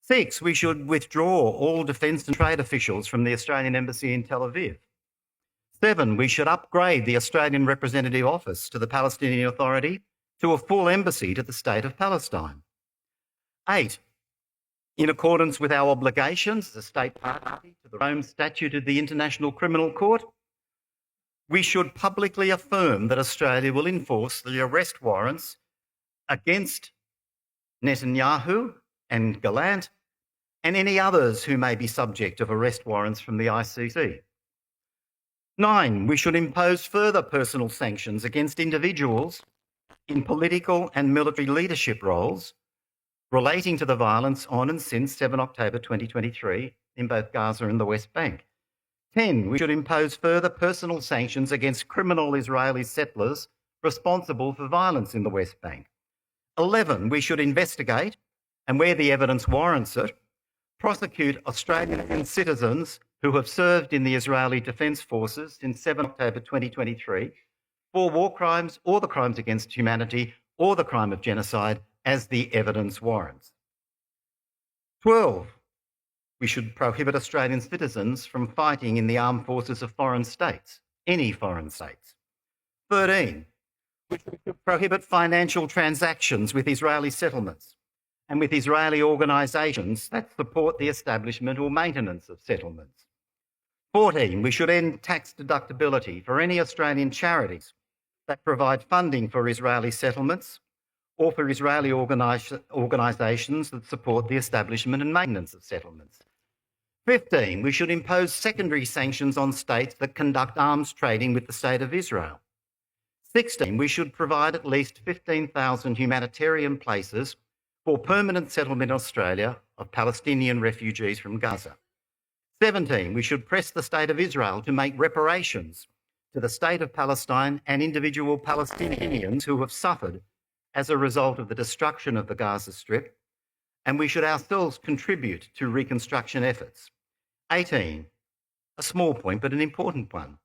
6, we should withdraw all defence and trade officials from the Australian Embassy in Tel Aviv. 7, we should upgrade the Australian Representative Office to the Palestinian Authority to a full embassy to the State of Palestine. 8, in accordance with our obligations as a state party to the Rome Statute of the International Criminal Court, we should publicly affirm that Australia will enforce the arrest warrants against Netanyahu and Gallant and any others who may be subject of arrest warrants from the ICC. 9, we should impose further personal sanctions against individuals in political and military leadership roles relating to the violence on and since 7 October 2023 in both Gaza and the West Bank. 10, we should impose further personal sanctions against criminal Israeli settlers responsible for violence in the West Bank. 11, we should investigate, and where the evidence warrants it, prosecute Australian citizens who have served in the Israeli Defence Forces since 7 October 2023 for war crimes or the crimes against humanity or the crime of genocide as the evidence warrants. 12, we should prohibit Australian citizens from fighting in the armed forces of foreign states, any foreign states. 13, we should prohibit financial transactions with Israeli settlements and with Israeli organisations that support the establishment or maintenance of settlements. 14, we should end tax deductibility for any Australian charities that provide funding for Israeli settlements or for Israeli organisations that support the establishment and maintenance of settlements. 15, we should impose secondary sanctions on states that conduct arms trading with the State of Israel. 16, we should provide at least 15,000 humanitarian places for permanent settlement in Australia of Palestinian refugees from Gaza. 17, we should press the State of Israel to make reparations to the State of Palestine and individual Palestinians who have suffered as a result of the destruction of the Gaza Strip, and we should ourselves contribute to reconstruction efforts. 18, a small point but an important one,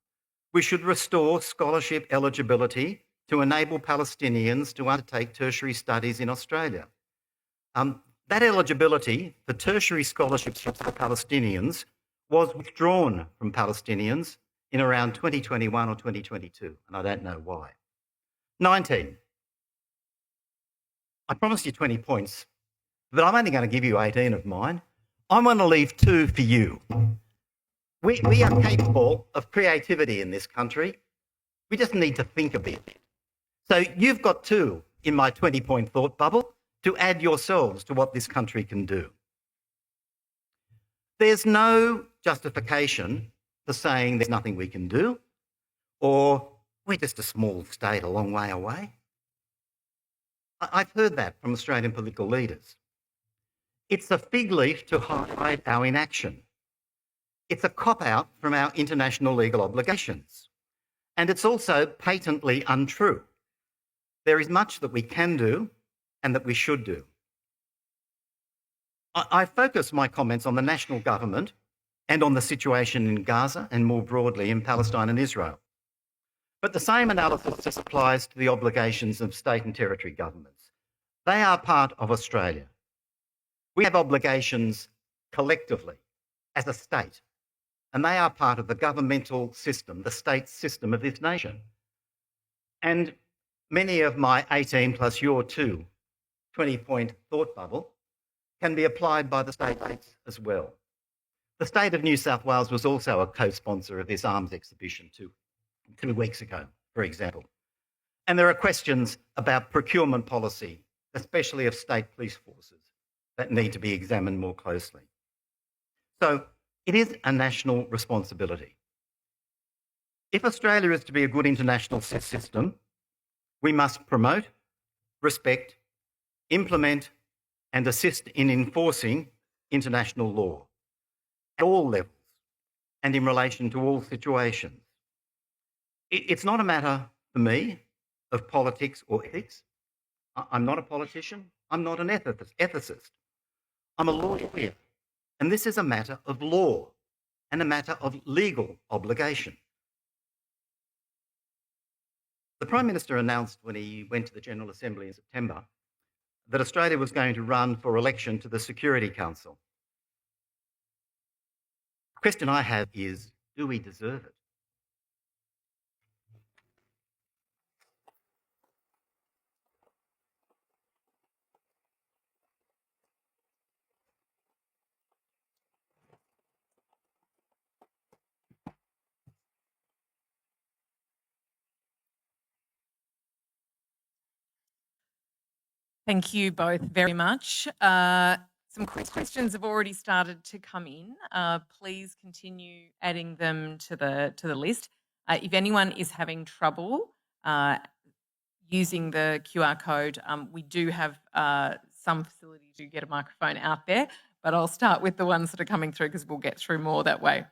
we should restore scholarship eligibility to enable Palestinians to undertake tertiary studies in Australia. That eligibility for tertiary scholarships for Palestinians was withdrawn from Palestinians in around 2021 or 2022, and I don't know why. 19, I promised you 20 points, but I'm only going to give you 18 of mine. I'm going to leave 2 for you. We are capable of creativity in this country. We just need to think a bit. So you've got 2 in my 20-point thought bubble to add yourselves to what this country can do. There's no justification for saying there's nothing we can do, or we're just a small state a long way away. I've heard that from Australian political leaders. It's a fig leaf to hide our inaction. It's a cop-out from our international legal obligations. And it's also patently untrue. There is much that we can do and that we should do. I focus my comments on the national government and on the situation in Gaza and more broadly in Palestine and Israel. But the same analysis applies to the obligations of state and territory governments. They are part of Australia. We have obligations collectively as a state, and they are part of the governmental system, the state system of this nation. And many of my 18 plus your 2 20-point thought bubble can be applied by the states as well. The state of New South Wales was also a co-sponsor of this arms exhibition 2 weeks ago, for example. And there are questions about procurement policy, especially of state police forces, that need to be examined more closely. So it is a national responsibility. If Australia is to be a good international system, we must promote, respect, implement and assist in enforcing international law at all levels and in relation to all situations. It's not a matter for me of politics or ethics. I'm not a politician. I'm not an ethicist. I'm a lawyer. And this is a matter of law and a matter of legal obligation. The Prime Minister announced when he went to the General Assembly in September that Australia was going to run for election to the Security Council. The question I have is, do we deserve it? Thank you both very much. Some questions have already started to come in. Please continue adding them to the list. If anyone is having trouble using the QR code, we do have some facility to get a microphone out there, but I'll start with the ones that are coming through because we'll get through more that way.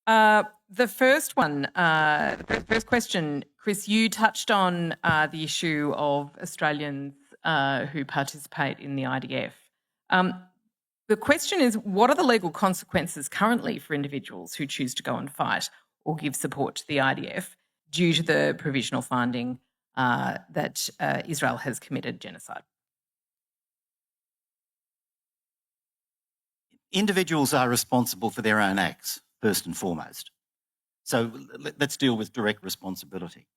The first one, the first question, Chris, you touched on the issue of Australians who participate in the IDF. The question is, what are the legal consequences currently for individuals who choose to go and fight or give support to the IDF due to the provisional finding that Israel has committed genocide? Individuals are responsible for their own acts, first and foremost. So let's deal with direct responsibility.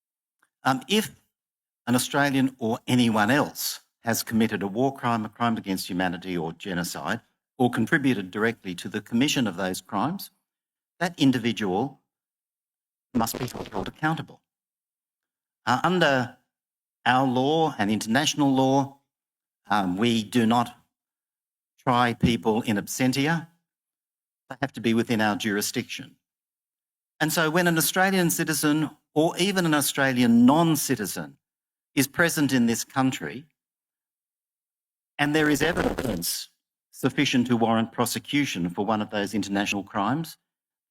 If an Australian or anyone else has committed a war crime, a crime against humanity or genocide, or contributed directly to the commission of those crimes, that individual must be held accountable. Under our law and international law, we do not try people in absentia. They have to be within our jurisdiction. And so when an Australian citizen or even an Australian non-citizen is present in this country and there is evidence sufficient to warrant prosecution for one of those international crimes,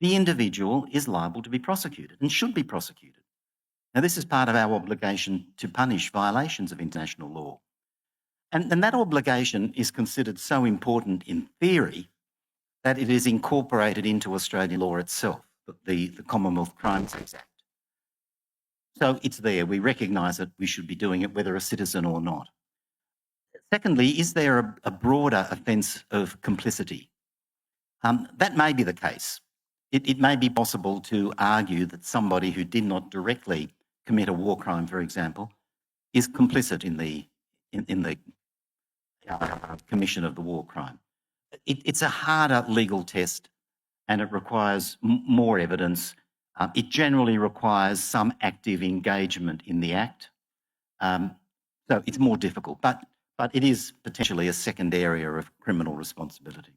the individual is liable to be prosecuted and should be prosecuted. Now, this is part of our obligation to punish violations of international law. And that obligation is considered so important in theory that it is incorporated into Australian law itself, the Commonwealth Crimes Act. So it's there. We recognise that we should be doing it whether a citizen or not. Secondly, is there a broader offence of complicity? That may be the case. It may be possible to argue that somebody who did not directly commit a war crime, for example, is complicit in the commission of the war crime. It's a harder legal test and it requires more evidence. It generally requires some active engagement in the act. So it's more difficult, but it is potentially a second area of criminal responsibility.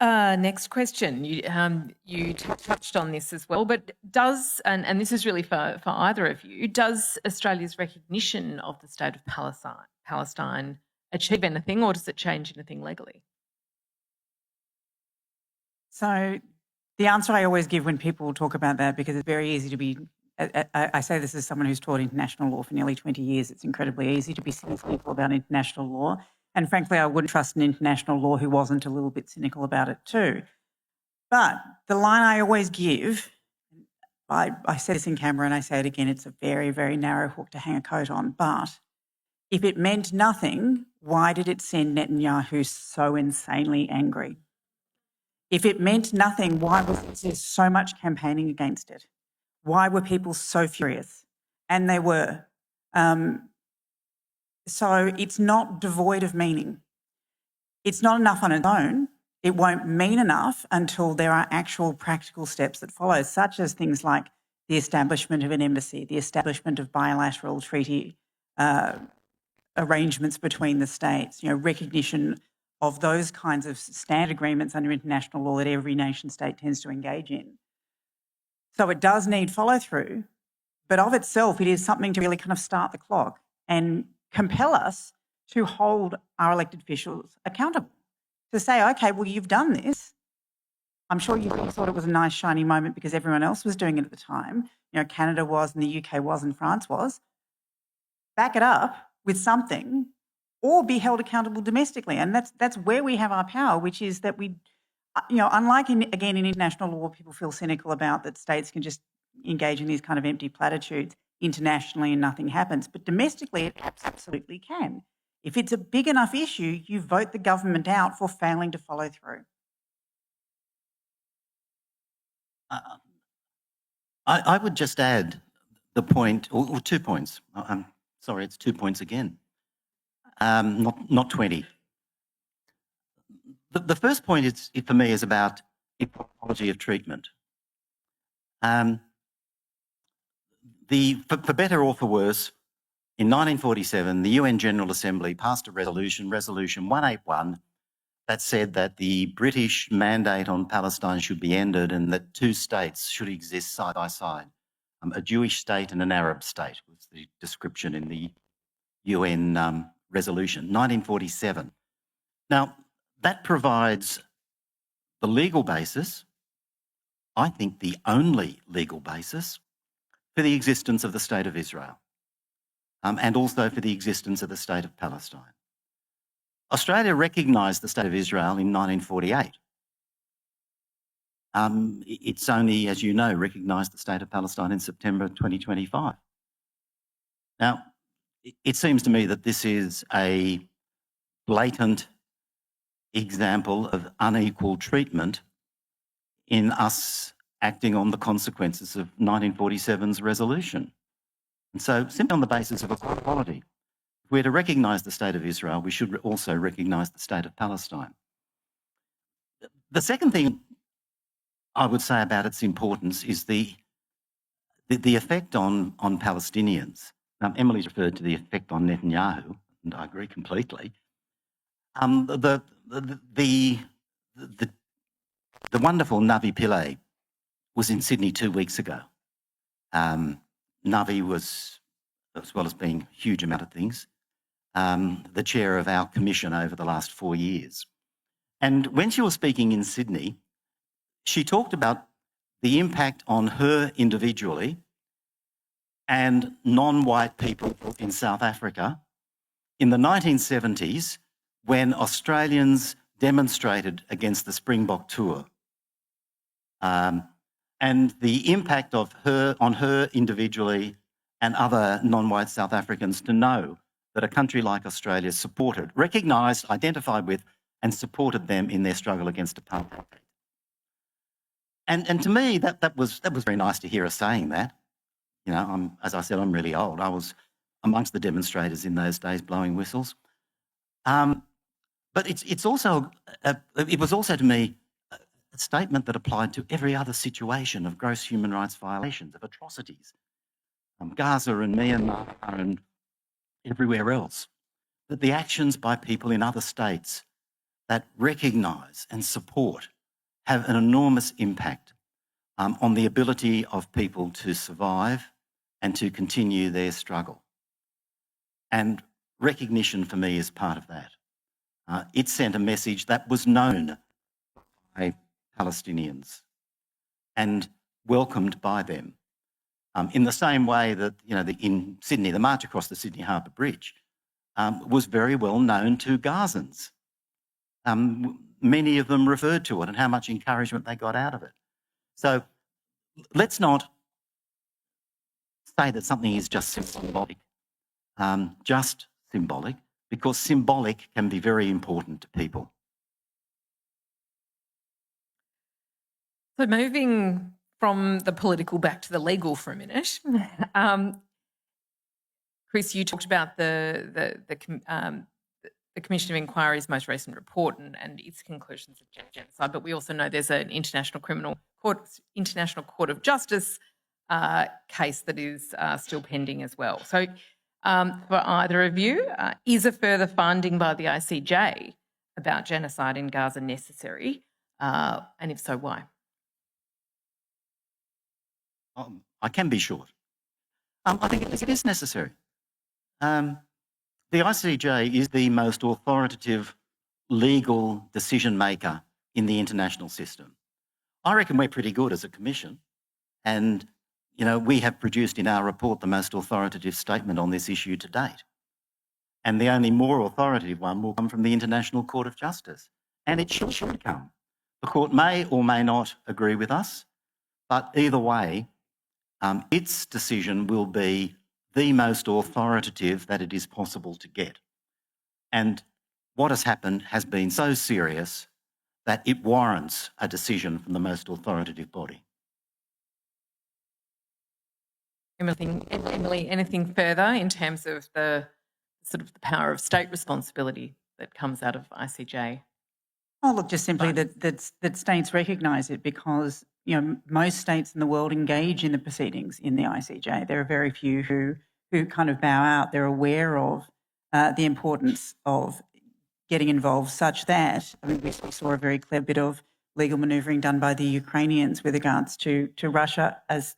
Next question. You touched on this as well, but does, and this is really for either of you, does Australia's recognition of the state of Palestine achieve anything, or does it change anything legally? So the answer I always give when people talk about that, because it's very easy to be, I say this as someone who's taught international law for nearly 20 years, it's incredibly easy to be cynical about international law. And frankly, I wouldn't trust an international law who wasn't a little bit cynical about it too. But the line I always give, I said this in camera and I say it again, it's a very, very narrow hook to hang a coat on. But if it meant nothing, why did it send Netanyahu so insanely angry? If it meant nothing, why was there so much campaigning against it? Why were people so furious? And they were. So it's not devoid of meaning. It's not enough on its own. It won't mean enough until there are actual practical steps that follow, such as things like the establishment of an embassy, the establishment of bilateral treaty arrangements between the states, recognition of those kinds of standard agreements under international law that every nation state tends to engage in. So it does need follow-through, but of itself, it is something to really kind of start the clock and compel us to hold our elected officials accountable, to say, okay, well, you've done this. I'm sure you all thought it was a nice, shiny moment because everyone else was doing it at the time. Canada was and the UK was and France was. Back it up with something or be held accountable domestically. And that's where we have our power, which is that we, unlike, in international law, people feel cynical about that states can just engage in these kind of empty platitudes internationally and nothing happens. But domestically, it absolutely can. If it's a big enough issue, you vote the government out for failing to follow through. I would just add the point, or 2 points. I'm sorry, it's 2 points again, not 20. The first point for me is about equality of treatment. For better or for worse, in 1947, the UN General Assembly passed a resolution, Resolution 181, that said that the British mandate on Palestine should be ended and that two states should exist side by side. A Jewish state and an Arab state was the description in the UN resolution, 1947. Now, that provides the legal basis, I think the only legal basis, for the existence of the State of Israel and also for the existence of the State of Palestine. Australia recognised the State of Israel in 1948. It's only, as you know, recognised the State of Palestine in September 2025. Now, it seems to me that this is a blatant example of unequal treatment in us acting on the consequences of 1947's resolution. And so, simply on the basis of equality, if we're to recognise the State of Israel, we should also recognise the State of Palestine. The second thing I would say about its importance is the effect on Palestinians. Emily's referred to the effect on Netanyahu, and I agree completely. The wonderful Navi Pillay was in Sydney 2 weeks ago. Navi was, as well as being a huge amount of things, the chair of our commission over the last 4 years. And when she was speaking in Sydney, she talked about the impact on her individually and non-white people in South Africa in the 1970s when Australians demonstrated against the Springbok tour. And the impact of her on her individually and other non-white South Africans to know that a country like Australia supported, recognised, identified with and supported them in their struggle against apartheid. And to me, that was very nice to hear her saying that. As I said, I'm really old. I was amongst the demonstrators in those days blowing whistles. But it was also to me a statement that applied to every other situation of gross human rights violations, of atrocities, Gaza and Myanmar and everywhere else, that the actions by people in other states that recognise and support have an enormous impact on the ability of people to survive and to continue their struggle. And recognition for me is part of that. It sent a message that was known by Palestinians and welcomed by them. In the same way that, in Sydney, the march across the Sydney Harbour Bridge was very well known to Gazans. Many of them referred to it and how much encouragement they got out of it. So let's not say that something is just symbolic, because symbolic can be very important to people. So moving from the political back to the legal for a minute, Chris, you talked about the Commission of Inquiry's most recent report and its conclusions of genocide, but we also know there's an International Court of Justice case that is still pending as well. So for either of you, is a further finding by the ICJ about genocide in Gaza necessary? And if so, why? I can be short. I think it is necessary. The ICJ is the most authoritative legal decision maker in the international system. I reckon we're pretty good as a commission, and we have produced in our report the most authoritative statement on this issue to date. And the only more authoritative one will come from the International Court of Justice, and it should come. The court may or may not agree with us, but either way, its decision will be the most authoritative that it is possible to get. And what has happened has been so serious that it warrants a decision from the most authoritative body. Emily, anything further in terms of the sort of the power of state responsibility that comes out of ICJ? Oh, look, just simply that states recognise it because most states in the world engage in the proceedings in the ICJ. There are very few who kind of bow out. They're aware of the importance of getting involved, such that we saw a very clear bit of legal manoeuvring done by the Ukrainians with regards to Russia as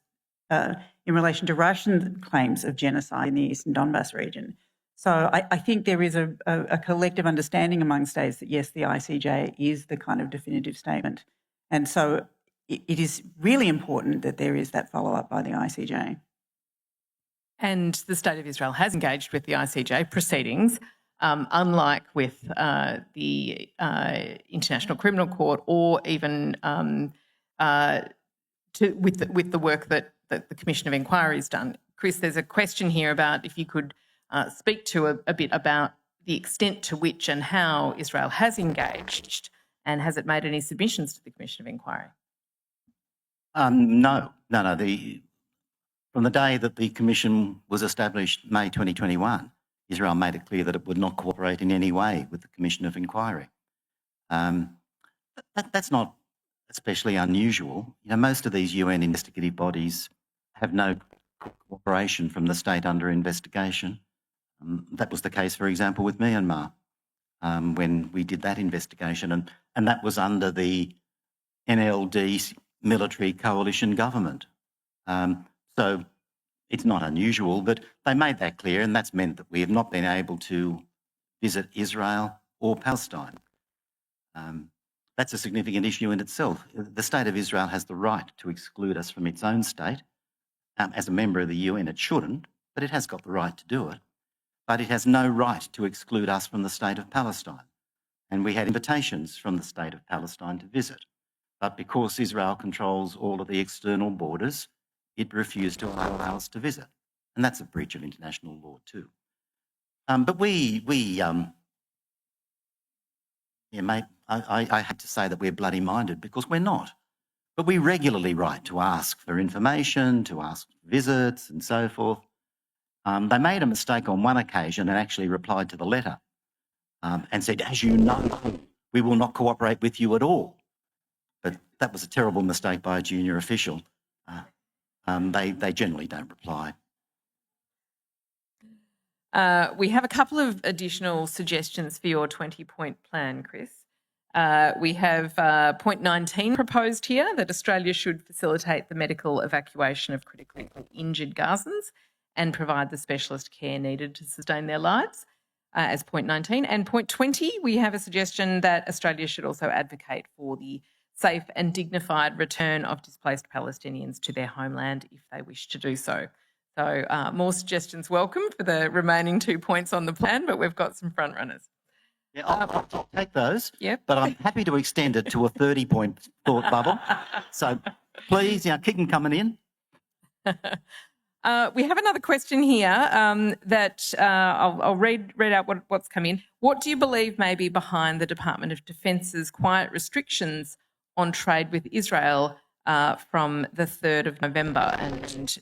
in relation to Russian claims of genocide in the Eastern Donbass region. So I think there is a collective understanding among states that, yes, the ICJ is the kind of definitive statement. And so it is really important that there is that follow-up by the ICJ. And the State of Israel has engaged with the ICJ proceedings, unlike with the International Criminal Court or even with the work that the Commission of Inquiry has done. Chris, there's a question here about if you could speak to a bit about the extent to which and how Israel has engaged, and has it made any submissions to the Commission of Inquiry? No. From the day that the Commission was established, May 2021, Israel made it clear that it would not cooperate in any way with the Commission of Inquiry. That's not especially unusual. Most of these UN investigative bodies have no cooperation from the state under investigation. That was the case, for example, with Myanmar when we did that investigation, and that was under the NLD military coalition government. So it's not unusual, but they made that clear, and that's meant that we have not been able to visit Israel or Palestine. That's a significant issue in itself. The State of Israel has the right to exclude us from its own state. As a member of the UN, it shouldn't, but it has got the right to do it. But it has no right to exclude us from the State of Palestine. And we had invitations from the State of Palestine to visit. But because Israel controls all of the external borders, it refused to allow us to visit. And that's a breach of international law too. But I had to say that we're bloody-minded because we're not. But we regularly write to ask for information, to ask for visits and so forth. They made a mistake on one occasion and actually replied to the letter and said, as you know, we will not cooperate with you at all. But that was a terrible mistake by a junior official. They generally don't reply. We have a couple of additional suggestions for your 20-point plan, Chris. We have point 19 proposed here, that Australia should facilitate the medical evacuation of critically injured Gazans and provide the specialist care needed to sustain their lives, as point 19. And point 20, we have a suggestion that Australia should also advocate for the safe and dignified return of displaced Palestinians to their homeland if they wish to do so. So more suggestions welcome for the remaining 2 points on the plan, but we've got some front runners. Yeah, I'll take those, Yep. But I'm happy to extend it to a 30-point thought bubble. So please, keep them coming in. We have another question here that I'll read out what's come in. What do you believe may be behind the Department of Defence's quiet restrictions on trade with Israel from the 3rd of November? And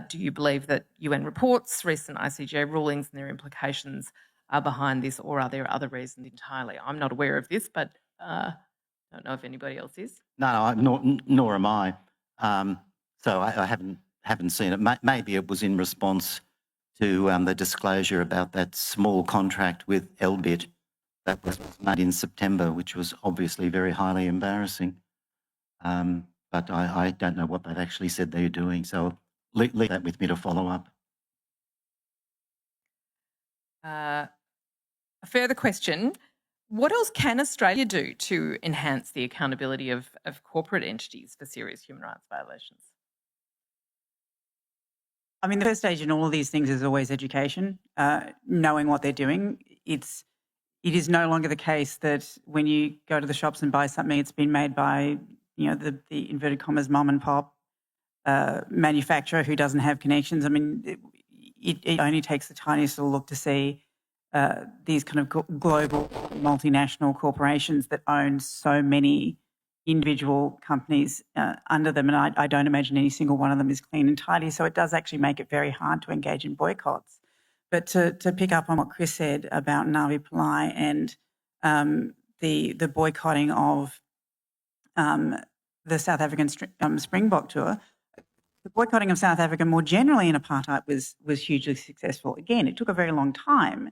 do you believe that UN reports, recent ICJ rulings and their implications are behind this, or are there other reasons entirely? I'm not aware of this, but I don't know if anybody else is. No, nor am I. So I haven't haven't seen it. Maybe it was in response to the disclosure about that small contract with Elbit that was made in September, which was obviously very highly embarrassing. But I don't know what they've actually said they're doing, so leave that with me to follow up. A further question. What else can Australia do to enhance the accountability of corporate entities for serious human rights violations? I mean, the first stage in all of these things is always education, knowing what they're doing. It is no longer the case that when you go to the shops and buy something, it's been made by, the inverted commas mom and pop manufacturer who doesn't have connections. I mean, it only takes the tiniest little look to see these kind of global multinational corporations that own so many individual companies under them, and I don't imagine any single one of them is clean and tidy. So it does actually make it very hard to engage in boycotts. But to pick up on what Chris said about Navi Pillai and the boycotting of the South African Springbok tour, the boycotting of South Africa more generally in apartheid was hugely successful. Again, it took a very long time.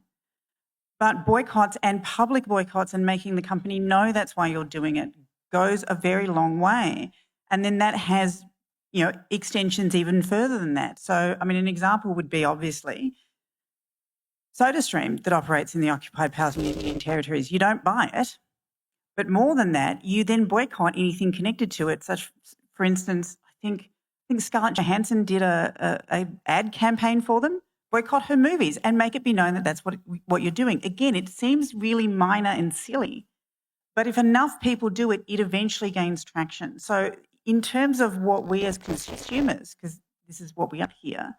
But boycotts and public boycotts and making the company know that's why you're doing it goes a very long way. And then that has, extensions even further than that. So, I mean, an example would be obviously SodaStream that operates in the occupied Palestinian territories. You don't buy it. But more than that, you then boycott anything connected to it. Such, for instance, I think Scarlett Johansson did a ad campaign for them. Boycott her movies and make it be known that that's what you're doing. Again, it seems really minor and silly, but if enough people do it, it eventually gains traction. So in terms of what we as consumers, because this is what we up here,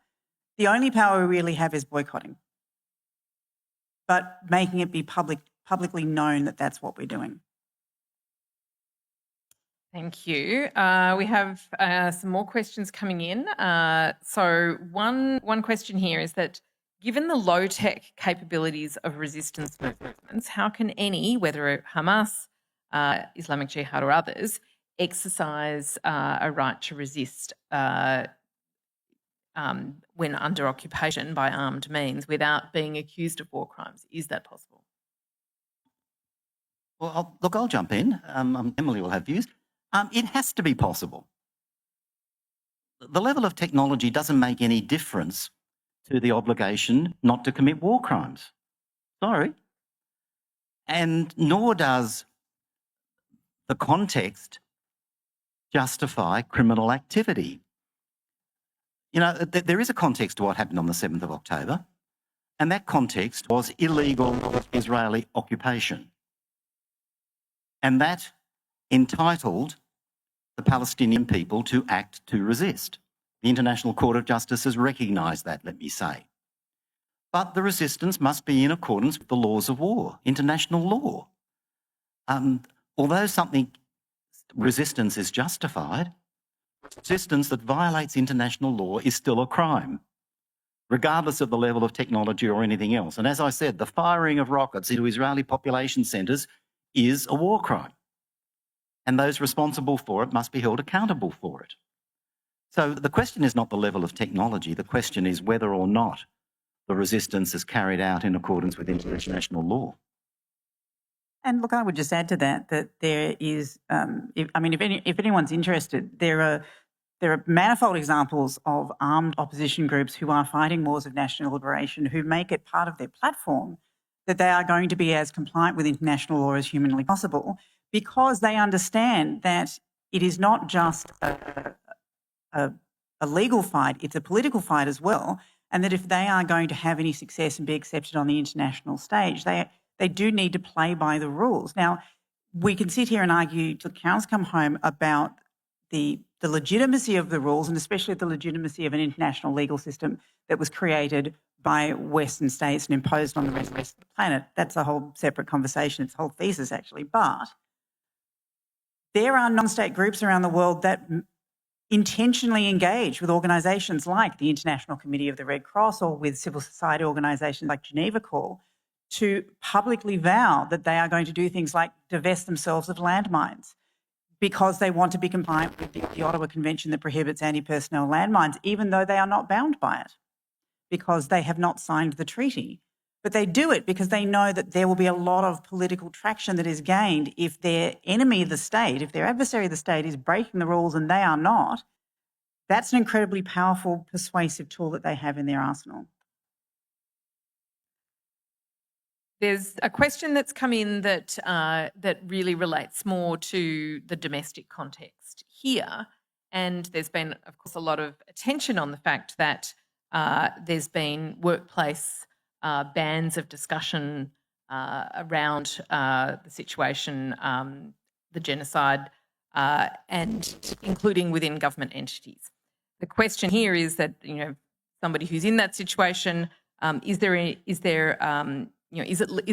the only power we really have is boycotting, but making it be publicly known that that's what we're doing. Thank you. We have some more questions coming in. So one question here is that given the low-tech capabilities of resistance movements, how can any, whether Hamas, Islamic Jihad or others, exercise a right to resist when under occupation by armed means without being accused of war crimes? Is that possible? Well, I'll jump in. Emily will have views. It has to be possible. The level of technology doesn't make any difference to the obligation not to commit war crimes. Sorry. And nor does the context justify criminal activity. There is a context to what happened on the 7th of October, and that context was illegal Israeli occupation. And that entitled the Palestinian people to act to resist. The International Court of Justice has recognised that, let me say. But the resistance must be in accordance with the laws of war, international law. Although resistance is justified, resistance that violates international law is still a crime, regardless of the level of technology or anything else. And as I said, the firing of rockets into Israeli population centres is a war crime. And those responsible for it must be held accountable for it. So the question is not the level of technology. The question is whether or not the resistance is carried out in accordance with international law. And look, I would just add to that there is, if anyone's interested, there are manifold examples of armed opposition groups who are fighting wars of national liberation, who make it part of their platform that they are going to be as compliant with international law as humanly possible, because they understand that it is not just a legal fight, it's a political fight as well, and that if they are going to have any success and be accepted on the international stage, they do need to play by the rules. Now, we can sit here and argue till the cows come home about the legitimacy of the rules, and especially the legitimacy of an international legal system that was created by Western states and imposed on the rest of the planet. That's a whole separate conversation. It's a whole thesis, actually. But there are non-state groups around the world that intentionally engage with organisations like the International Committee of the Red Cross or with civil society organisations like Geneva Call to publicly vow that they are going to do things like divest themselves of landmines, because they want to be compliant with the Ottawa Convention that prohibits anti-personnel landmines, even though they are not bound by it, because they have not signed the treaty. But they do it because they know that there will be a lot of political traction that is gained if their enemy of the state, if their adversary of the state is breaking the rules and they are not. That's an incredibly powerful, persuasive tool that they have in their arsenal. There's a question that's come in that that really relates more to the domestic context here, and there's been, of course, a lot of attention on the fact that there's been workplace bans of discussion around the situation, the genocide, and including within government entities. The question here is that, you know, somebody who's in that situation, is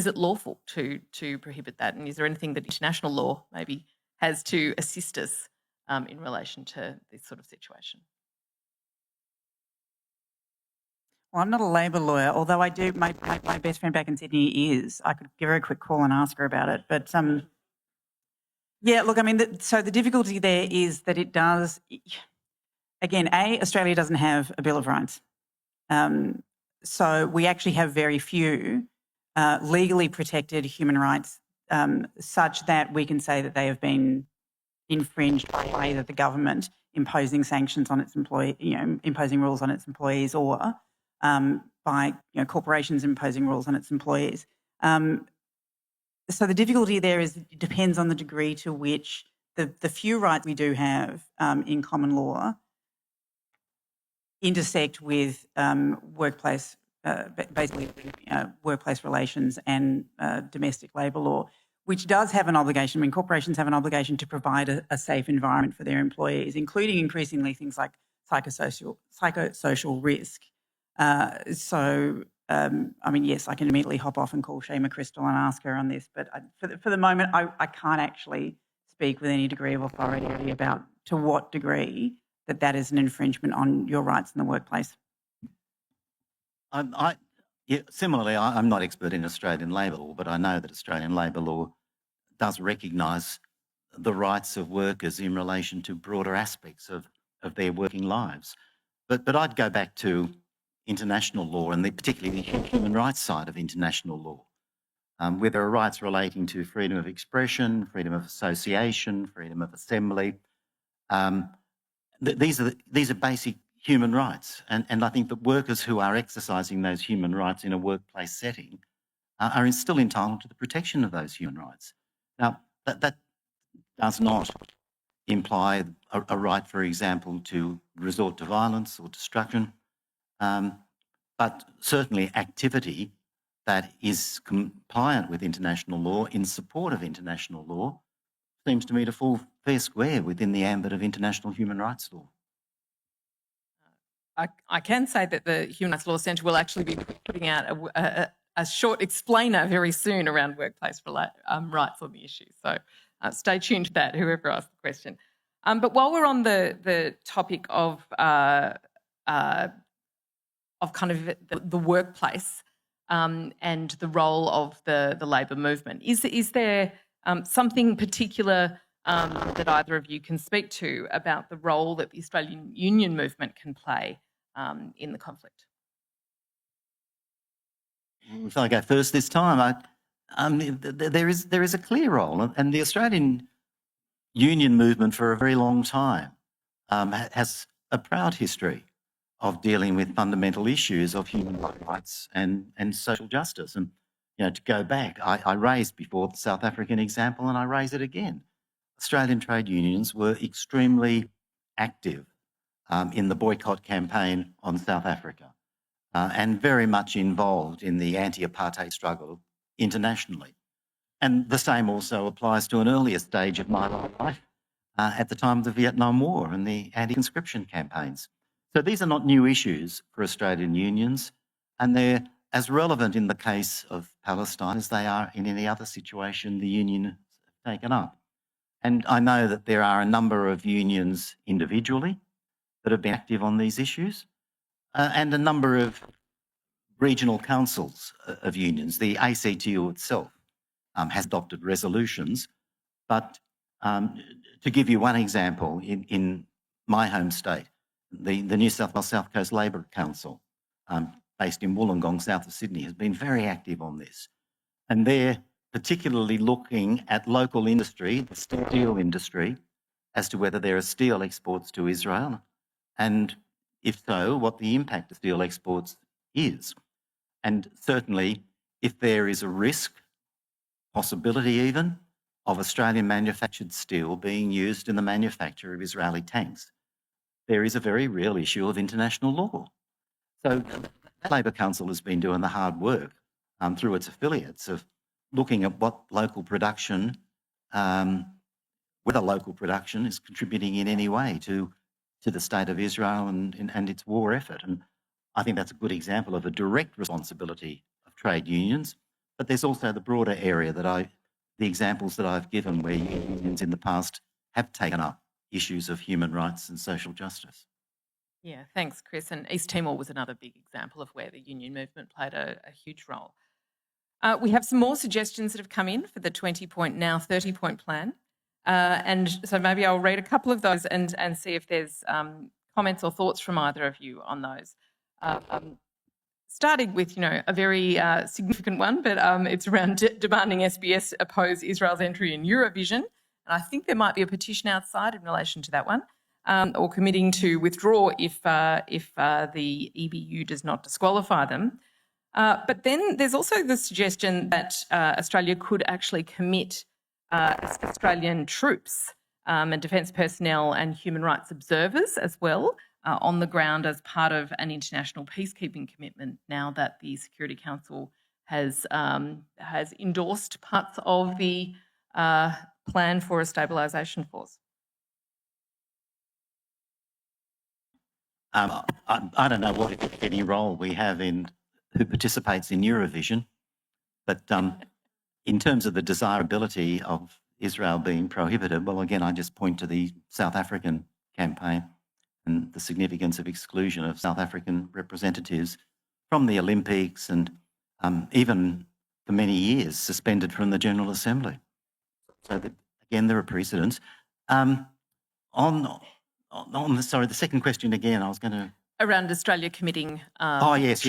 it lawful to prohibit that, and is there anything that international law maybe has to assist us in relation to this sort of situation? Well, I'm not a labour lawyer, although I do. My best friend back in Sydney is. I could give her a quick call and ask her about it. But yeah, look, I mean, so the difficulty there is that it does. Again, Australia doesn't have a Bill of Rights, so we actually have very few legally protected human rights, such that we can say that they have been infringed by either the government imposing sanctions on its imposing rules on its employees, or by corporations imposing rules on its employees. So the difficulty there is it depends on the degree to which the few rights we do have in common law intersect with workplace, basically workplace relations and domestic labour law, which does have an obligation. I mean, corporations have an obligation to provide a safe environment for their employees, including increasingly things like psychosocial risk. I mean, yes, I can immediately hop off and call Shema Crystal and ask her on this, but for the moment, I can't actually speak with any degree of authority about to what degree that is an infringement on your rights in the workplace. Similarly, I'm not expert in Australian labour law, but I know that Australian labour law does recognise the rights of workers in relation to broader aspects of their working lives. But I'd go back to international law, and particularly the human rights side of international law, where there are rights relating to freedom of expression, freedom of association, freedom of assembly. These are basic human rights, and I think that workers who are exercising those human rights in a workplace setting are still entitled to the protection of those human rights. Now, that does not imply a right, for example, to resort to violence or destruction, but certainly activity that is compliant with international law, in support of international law, seems to me to fall fair square within the ambit of international human rights law. I can say that the Human Rights Law Centre will actually be putting out a short explainer very soon around workplace rights on the issue. So stay tuned to that, whoever asked the question. But while we're on the topic of kind of the workplace and the role of the labour movement, is there something particular that either of you can speak to about the role that the Australian union movement can play in the conflict? Shall I go first this time? There is a clear role, and the Australian union movement for a very long time has a proud history of dealing with fundamental issues of human rights and social justice. And to go back, I raised before the South African example, and I raise it again. Australian trade unions were extremely active in the boycott campaign on South Africa and very much involved in the anti-apartheid struggle internationally. And the same also applies to an earlier stage of my life at the time of the Vietnam War and the anti-conscription campaigns. So these are not new issues for Australian unions, and they're as relevant in the case of Palestine as they are in any other situation the union has taken up. And I know that there are a number of unions individually that have been active on these issues, and a number of regional councils of unions. The ACTU itself has adopted resolutions, but To give you one example, in my home state, the New South Wales South Coast Labor Council, based in Wollongong, south of Sydney, has been very active on this. And they're particularly looking at local industry, the steel industry, as to whether there are steel exports to Israel, and if so, what the impact of steel exports is. And certainly, if there is a risk, possibility even, of Australian manufactured steel being used in the manufacture of Israeli tanks, there is a very real issue of international law. So the Labor Council has been doing the hard work through its affiliates of looking at what local production, whether local production is contributing in any way to the state of Israel and its war effort. And I think that's a good example of a direct responsibility of trade unions. But there's also the broader area the examples that I've given where unions in the past have taken up issues of human rights and social justice. Yeah, thanks, Chris. And East Timor was another big example of where the union movement played a huge role. We have some more suggestions that have come in for the 20-point, now 30-point plan. And so maybe I'll read a couple of those and see if there's comments or thoughts from either of you on those. Starting with, a very significant one, but it's around demanding SBS oppose Israel's entry in Eurovision. And I think there might be a petition outside in relation to that one, or committing to withdraw if the EBU does not disqualify them. But then there's also the suggestion that Australia could actually commit Australian troops and defence personnel and human rights observers as well on the ground as part of an international peacekeeping commitment now that the Security Council has endorsed parts of the plan for a stabilisation force. I don't know what, if any, role we have in who participates in Eurovision, but in terms of the desirability of Israel being prohibited, well, again, I just point to the South African campaign and the significance of exclusion of South African representatives from the Olympics and even for many years suspended from the General Assembly. So, again, there are precedents. The second question again, I was going to... Around Australia committing yes.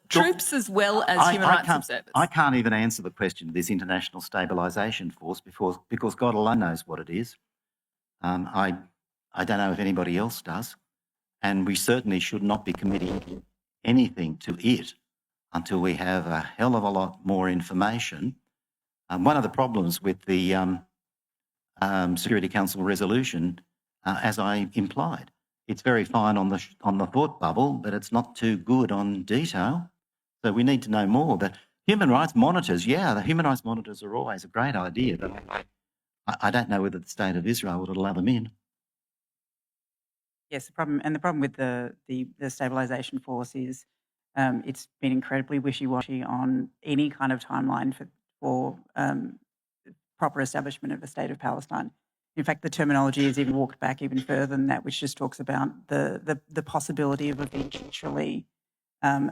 Troops as well as human rights observers. I can't even answer the question of this international stabilisation force because God alone knows what it is. I don't know if anybody else does. And we certainly should not be committing anything to it until we have a hell of a lot more information. One of the problems with the Security Council resolution, as I implied, it's very fine on the thought bubble, but it's not too good on detail. So we need to know more. But human rights monitors, the human rights monitors are always a great idea, but I don't know whether the state of Israel would allow them in. Yes, the problem with the stabilisation force is it's been incredibly wishy-washy on any kind of timeline for proper establishment of a state of Palestine. In fact, the terminology has even walked back even further than that, which just talks about the possibility of eventually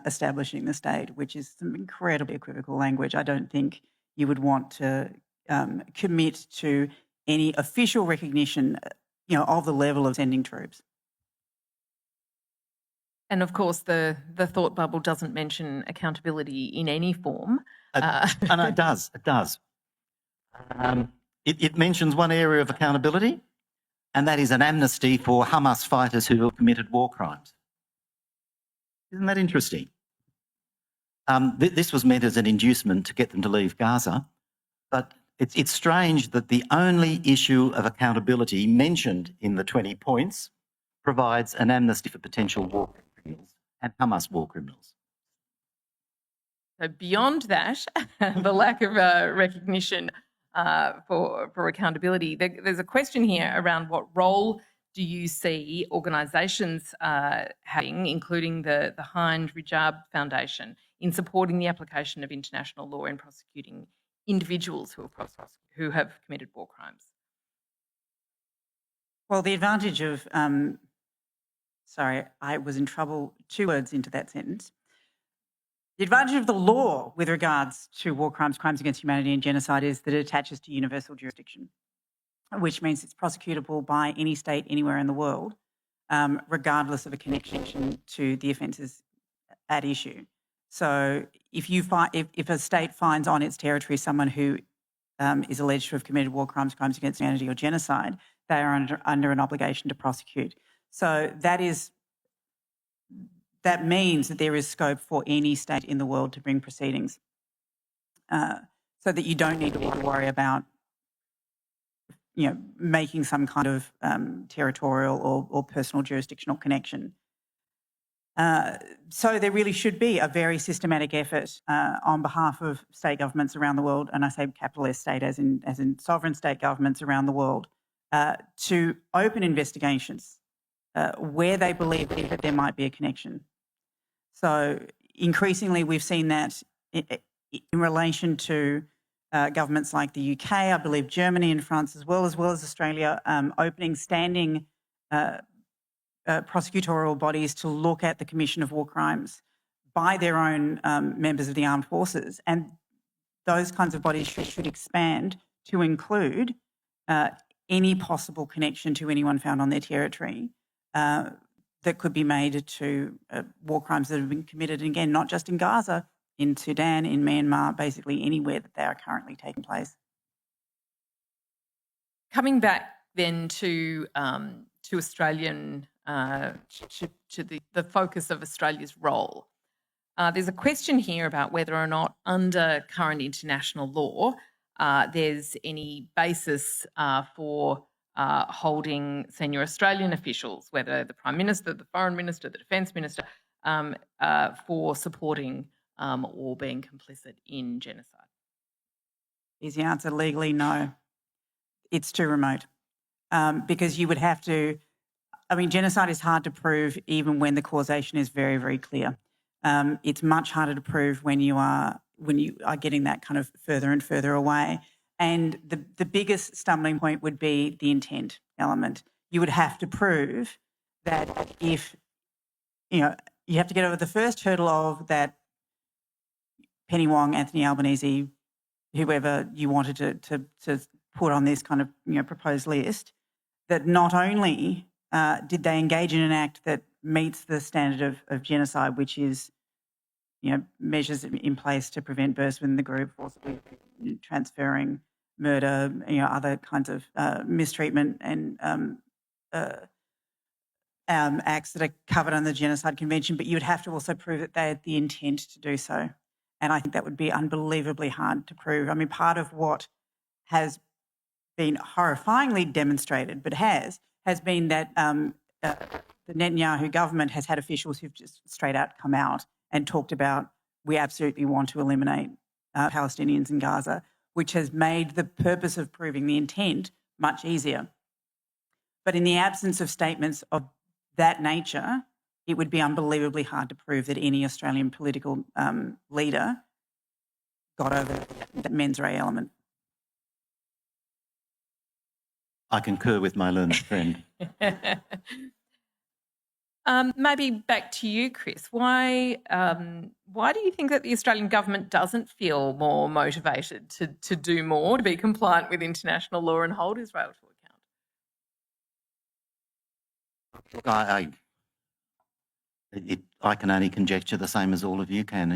establishing the state, which is some incredibly equivocal language. I don't think you would want to commit to any official recognition, of the level of sending troops. And of course, the thought bubble doesn't mention accountability in any form. And it does. It does. It mentions one area of accountability, and that is an amnesty for Hamas fighters who have committed war crimes. Isn't that interesting? This was meant as an inducement to get them to leave Gaza, but it's strange that the only issue of accountability mentioned in the 20 points provides an amnesty for potential war criminals and Hamas war criminals. So beyond that, the lack of recognition for accountability, there's a question here around what role do you see organisations having, including the Hind Rijab Foundation, in supporting the application of international law in prosecuting individuals who have committed war crimes? Well, the advantage of... sorry, I was in trouble 2 words into that sentence. The advantage of the law with regards to war crimes, crimes against humanity and genocide is that it attaches to universal jurisdiction. which means it's prosecutable by any state anywhere in the world, regardless of a connection to the offences at issue. So if a state finds on its territory someone who is alleged to have committed war crimes, crimes against humanity or genocide, they are under an obligation to prosecute. So that means that there is scope for any state in the world to bring proceedings, so that you don't need to worry about making some kind of territorial or personal jurisdictional connection. So there really should be a very systematic effort on behalf of state governments around the world, and I say capital S state as in sovereign state governments around the world, to open investigations where they believe that there might be a connection. So increasingly we've seen that in relation to governments like the UK, I believe Germany and France as well as Australia, opening standing prosecutorial bodies to look at the commission of war crimes by their own members of the armed forces. And those kinds of bodies should expand to include any possible connection to anyone found on their territory that could be made to war crimes that have been committed, and again, not just in Gaza, in Sudan, in Myanmar, basically anywhere that they are currently taking place. Coming back then to Australian, to the focus of Australia's role, there's a question here about whether or not under current international law there's any basis for holding senior Australian officials, whether the Prime Minister, the Foreign Minister, the Defence Minister, for supporting or being complicit in genocide. Easy answer, legally, no. It's too remote. Because you would have to, genocide is hard to prove even when the causation is very, very clear. It's much harder to prove when you are getting that kind of further and further away. And the biggest stumbling point would be the intent element. You would have to prove that if, you have to get over the first hurdle of that Penny Wong, Anthony Albanese, whoever you wanted to put on this kind of proposed list, that not only did they engage in an act that meets the standard of genocide, which is measures in place to prevent bursts within the group, forcibly transferring, murder, other kinds of mistreatment and acts that are covered under the Genocide Convention, but you would have to also prove that they had the intent to do so. And I think that would be unbelievably hard to prove. Part of what has been horrifyingly demonstrated, but has been that the Netanyahu government has had officials who've just straight out come out and talked about, we absolutely want to eliminate Palestinians in Gaza, which has made the purpose of proving the intent much easier. But in the absence of statements of that nature, it would be unbelievably hard to prove that any Australian political leader got over that mens rea element. I concur with my learned friend. Maybe back to you, Chris. Why do you think that the Australian government doesn't feel more motivated to do more, to be compliant with international law and hold Israel to account? Look, I can only conjecture the same as all of you can.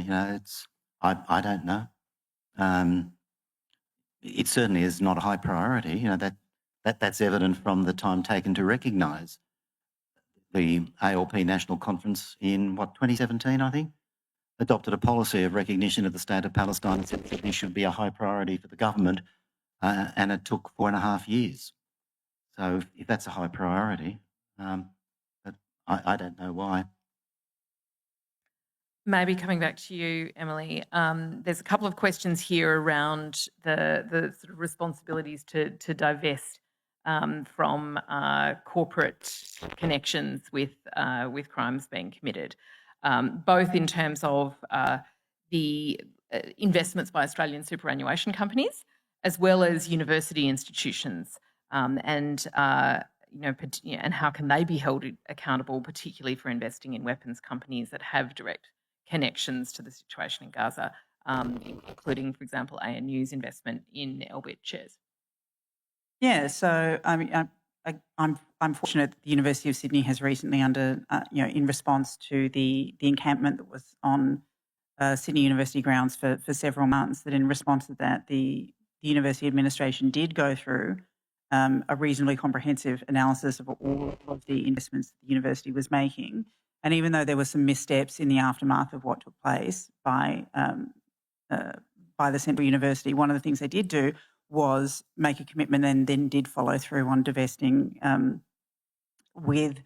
I don't know. It certainly is not a high priority. That's evident from the time taken to recognise the ALP National Conference in 2017, I think, adopted a policy of recognition of the State of Palestine and said that this should be a high priority for the government, and it took 4.5 years. So if that's a high priority, but I don't know why. Maybe coming back to you, Emily, there's a couple of questions here around the sort of responsibilities to divest from corporate connections with crimes being committed, both in terms of the investments by Australian superannuation companies, as well as university institutions, and how can they be held accountable, particularly for investing in weapons companies that have direct connections to the situation in Gaza, including, for example, ANU's investment in Elbit shares. Yeah, so I mean, I'm fortunate that the University of Sydney has recently, in response to the encampment that was on Sydney University grounds for several months, that in response to that, the university administration did go through a reasonably comprehensive analysis of all of the investments that the university was making. And even though there were some missteps in the aftermath of what took place by the Central University, one of the things they did do was make a commitment and then did follow through on divesting with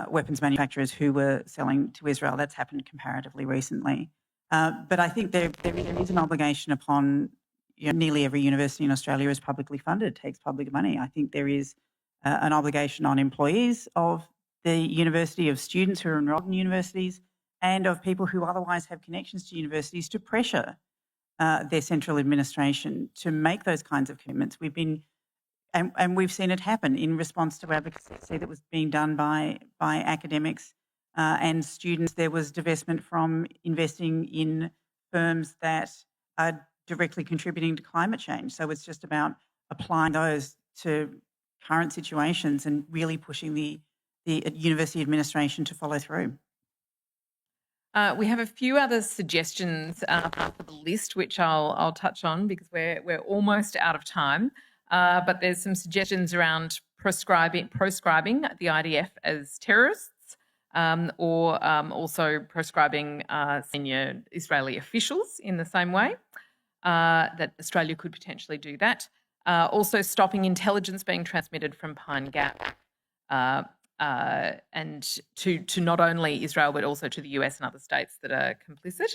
weapons manufacturers who were selling to Israel. That's happened comparatively recently. But I think there is an obligation upon nearly every university in Australia is publicly funded, takes public money. I think there is an obligation on employees of the university, of students who are enrolled in universities, and of people who otherwise have connections to universities to pressure their central administration to make those kinds of commitments. We've seen it happen in response to advocacy that was being done by academics and students. There was divestment from investing in firms that are directly contributing to climate change. So it's just about applying those to current situations and really pushing the university administration to follow through. We have a few other suggestions for the list, which I'll touch on because we're almost out of time. But there's some suggestions around proscribing the IDF as terrorists, or also proscribing senior Israeli officials in the same way. That Australia could potentially do that. Also stopping intelligence being transmitted from Pine Gap. And to not only Israel but also to the US and other states that are complicit,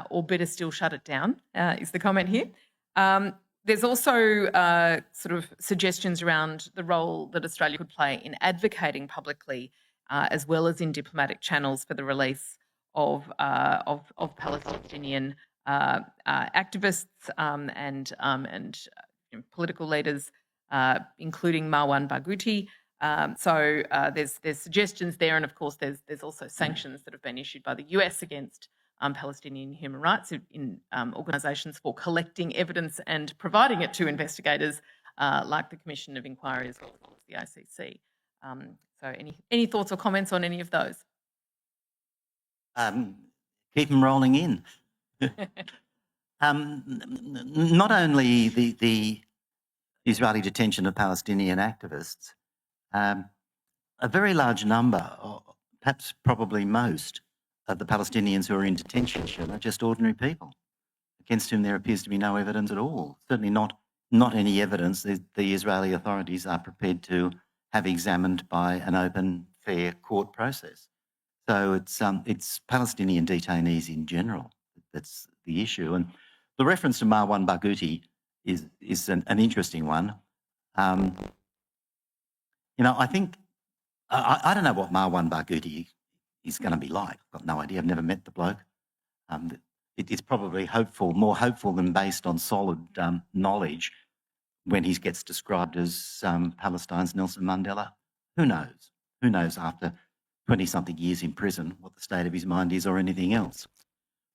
or better still, shut it down, is the comment here. There's also sort of suggestions around the role that Australia could play in advocating publicly, as well as in diplomatic channels, for the release of Palestinian activists and political leaders, including Marwan Barghouti. So there's suggestions there, and of course there's also sanctions that have been issued by the US against Palestinian human rights in organisations for collecting evidence and providing it to investigators, like the Commission of Inquiry as well as the ICC. So any thoughts or comments on any of those? Keep them rolling in. Not only the Israeli detention of Palestinian activists, a very large number, or perhaps probably most, of the Palestinians who are in detention are just ordinary people against whom there appears to be no evidence at all. Certainly not any evidence that the Israeli authorities are prepared to have examined by an open, fair court process. So it's Palestinian detainees in general that's the issue. And the reference to Marwan Barghouti is an interesting one. I think I don't know what Marwan Barghouti is going to be like. I've got no idea. I've never met the bloke. It's probably more hopeful than based on solid knowledge when he gets described as Palestine's Nelson Mandela. Who knows? Who knows after 20-something years in prison what the state of his mind is or anything else.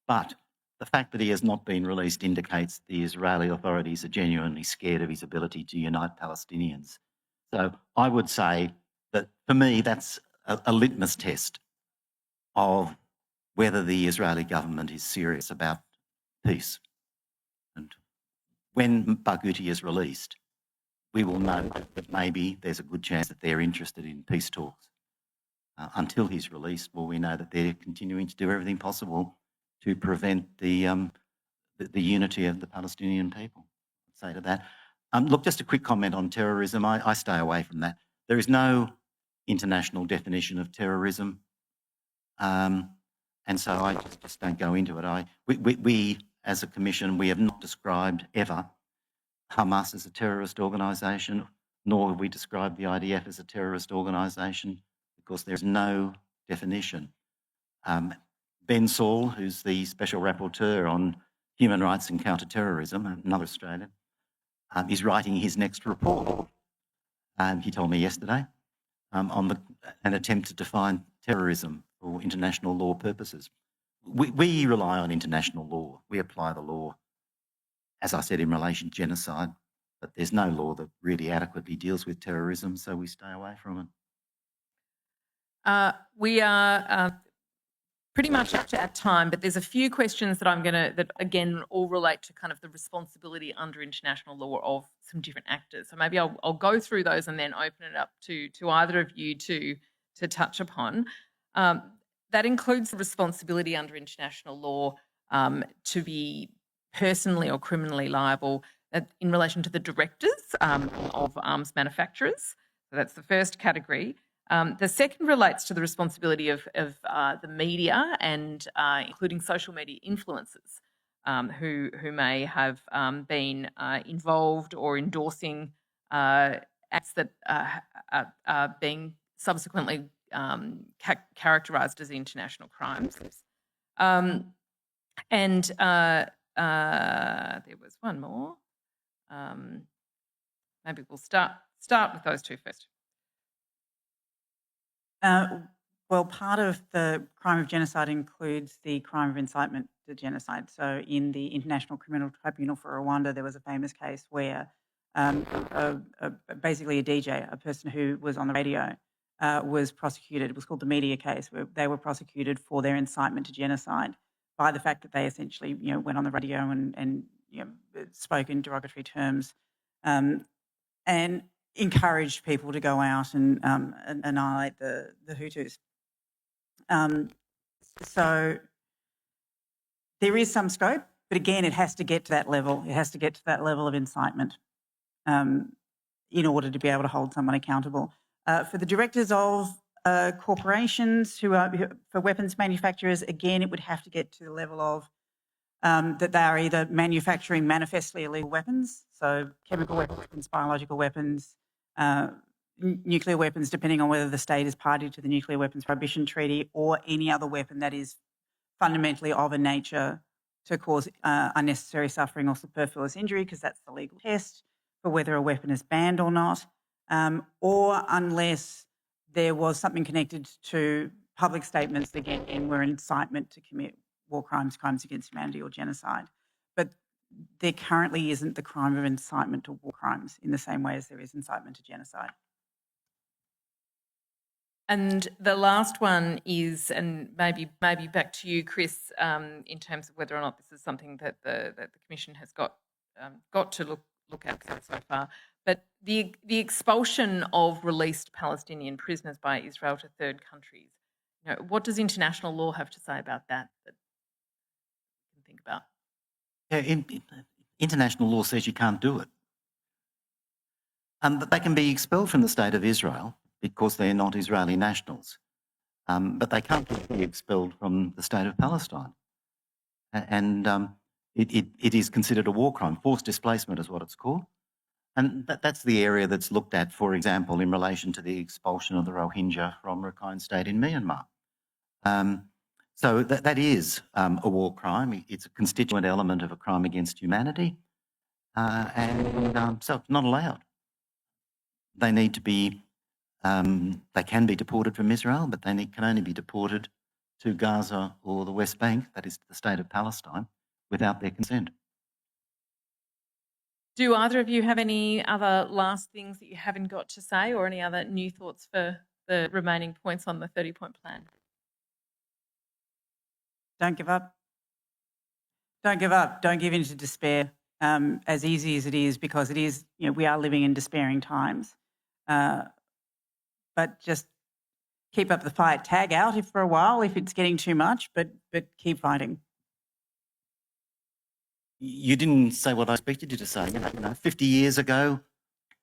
But the fact that he has not been released indicates the Israeli authorities are genuinely scared of his ability to unite Palestinians. So I would say that, for me, that's a litmus test of whether the Israeli government is serious about peace. And when Barghouti is released, we will know that maybe there's a good chance that they're interested in peace talks. Until he's released, well, we know that they're continuing to do everything possible to prevent the unity of the Palestinian people. I'd say to that. Look, just a quick comment on terrorism. I stay away from that. There is no international definition of terrorism, and so I just don't go into it. We, as a commission, we have not described ever Hamas as a terrorist organisation, nor have we described the IDF as a terrorist organisation, because there's no definition. Ben Saul, who's the Special Rapporteur on Human Rights and Counter-Terrorism, another Australian, is writing his next report. He told me yesterday on an attempt to define terrorism for international law purposes. We rely on international law. We apply the law, as I said, in relation to genocide, but there's no law that really adequately deals with terrorism, so we stay away from it. We are pretty much up to our time, but there's a few questions that again all relate to kind of the responsibility under international law of some different actors. So maybe I'll go through those and then open it up to either of you to touch upon. That includes the responsibility under international law to be personally or criminally liable in relation to the directors of arms manufacturers. So that's the first category. The second relates to the responsibility of the media and including social media influencers who may have been involved or endorsing acts that are being subsequently characterised as international crimes. And there was one more. Maybe we'll start with those two first. Well, part of the crime of genocide includes the crime of incitement to genocide. So in the International Criminal Tribunal for Rwanda, there was a famous case where basically a DJ, a person who was on the radio, was prosecuted. It was called the media case, where they were prosecuted for their incitement to genocide by the fact that they essentially, went on the radio and spoke in derogatory terms and encouraged people to go out and annihilate the Hutus. So there is some scope, but again, it has to get to that level. It has to get to that level of incitement in order to be able to hold someone accountable. For the directors of corporations for weapons manufacturers, again, it would have to get to the level of that they are either manufacturing manifestly illegal weapons, so chemical weapons, biological weapons, nuclear weapons, depending on whether the state is party to the Nuclear Weapons Prohibition Treaty, or any other weapon that is fundamentally of a nature to cause unnecessary suffering or superfluous injury, because that's the legal test for whether a weapon is banned or not, or unless there was something connected to public statements that, again, were incitement to commit war crimes, crimes against humanity, or genocide. But there currently isn't the crime of incitement to war crimes in the same way as there is incitement to genocide. And the last one is, and maybe back to you, Chris, in terms of whether or not this is something that the Commission has got to look at so far. But the expulsion of released Palestinian prisoners by Israel to third countries. What does international law have to say about that? That you can think about. Yeah, international law says you can't do it. But they can be expelled from the state of Israel because they're not Israeli nationals. But they can't be expelled from the state of Palestine. And it is considered a war crime. Forced displacement is what it's called. And that's the area that's looked at, for example, in relation to the expulsion of the Rohingya from Rakhine State in Myanmar. So that is a war crime. It's a constituent element of a crime against humanity. So it's not allowed. They need to be, they can be deported from Israel, but they can only be deported to Gaza or the West Bank, that is the state of Palestine, without their consent. Do either of you have any other last things that you haven't got to say, or any other new thoughts for the remaining points on the 30-point plan? Don't give up. Don't give up. Don't give in to despair, as easy as it is, because it is, we are living in despairing times. But just keep up the fight. Tag out for a while if it's getting too much, but keep fighting. You didn't say what I expected you to say. 50 years ago,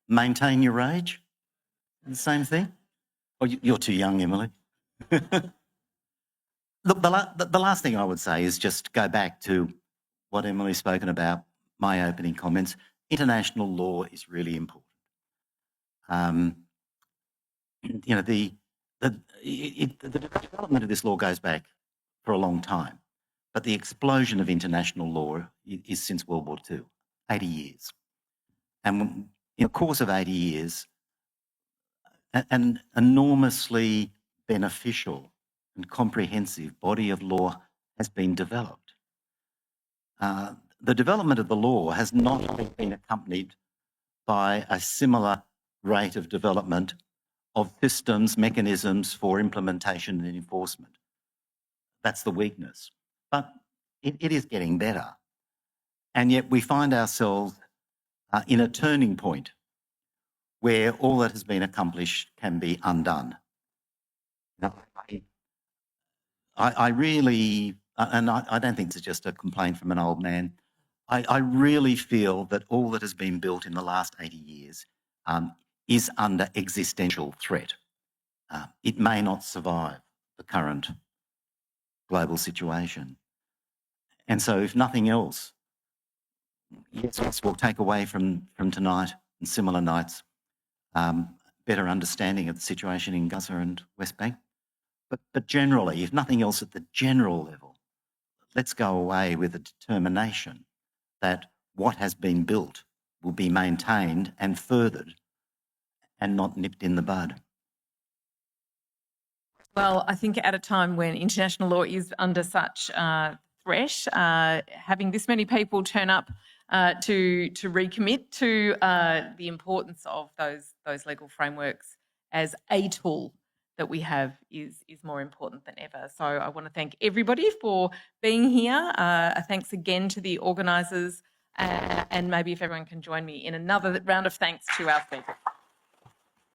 maintain your rage. The same thing. Oh, you're too young, Emily. Look, the last thing I would say is just go back to what Emily's spoken about, my opening comments. International law is really important. The development of this law goes back for a long time, but the explosion of international law is since World War II, 80 years. And in the course of 80 years, an enormously beneficial and comprehensive body of law has been developed. The development of the law has not been accompanied by a similar rate of development of systems, mechanisms for implementation and enforcement. That's the weakness. But it is getting better. And yet we find ourselves in a turning point where all that has been accomplished can be undone. Now, I really, and I don't think it's just a complaint from an old man, I really feel that all that has been built in the last 80 years is under existential threat. It may not survive the current global situation. And so if nothing else, yes, we'll take away from tonight and similar nights better understanding of the situation in Gaza and West Bank. But generally, if nothing else at the general level, let's go away with a determination that what has been built will be maintained and furthered and not nipped in the bud. Well, I think at a time when international law is under such threat, having this many people turn up to recommit to the importance of those legal frameworks as a tool that we have is more important than ever. So I want to thank everybody for being here. Thanks again to the organisers, and maybe if everyone can join me in another round of thanks to our speakers.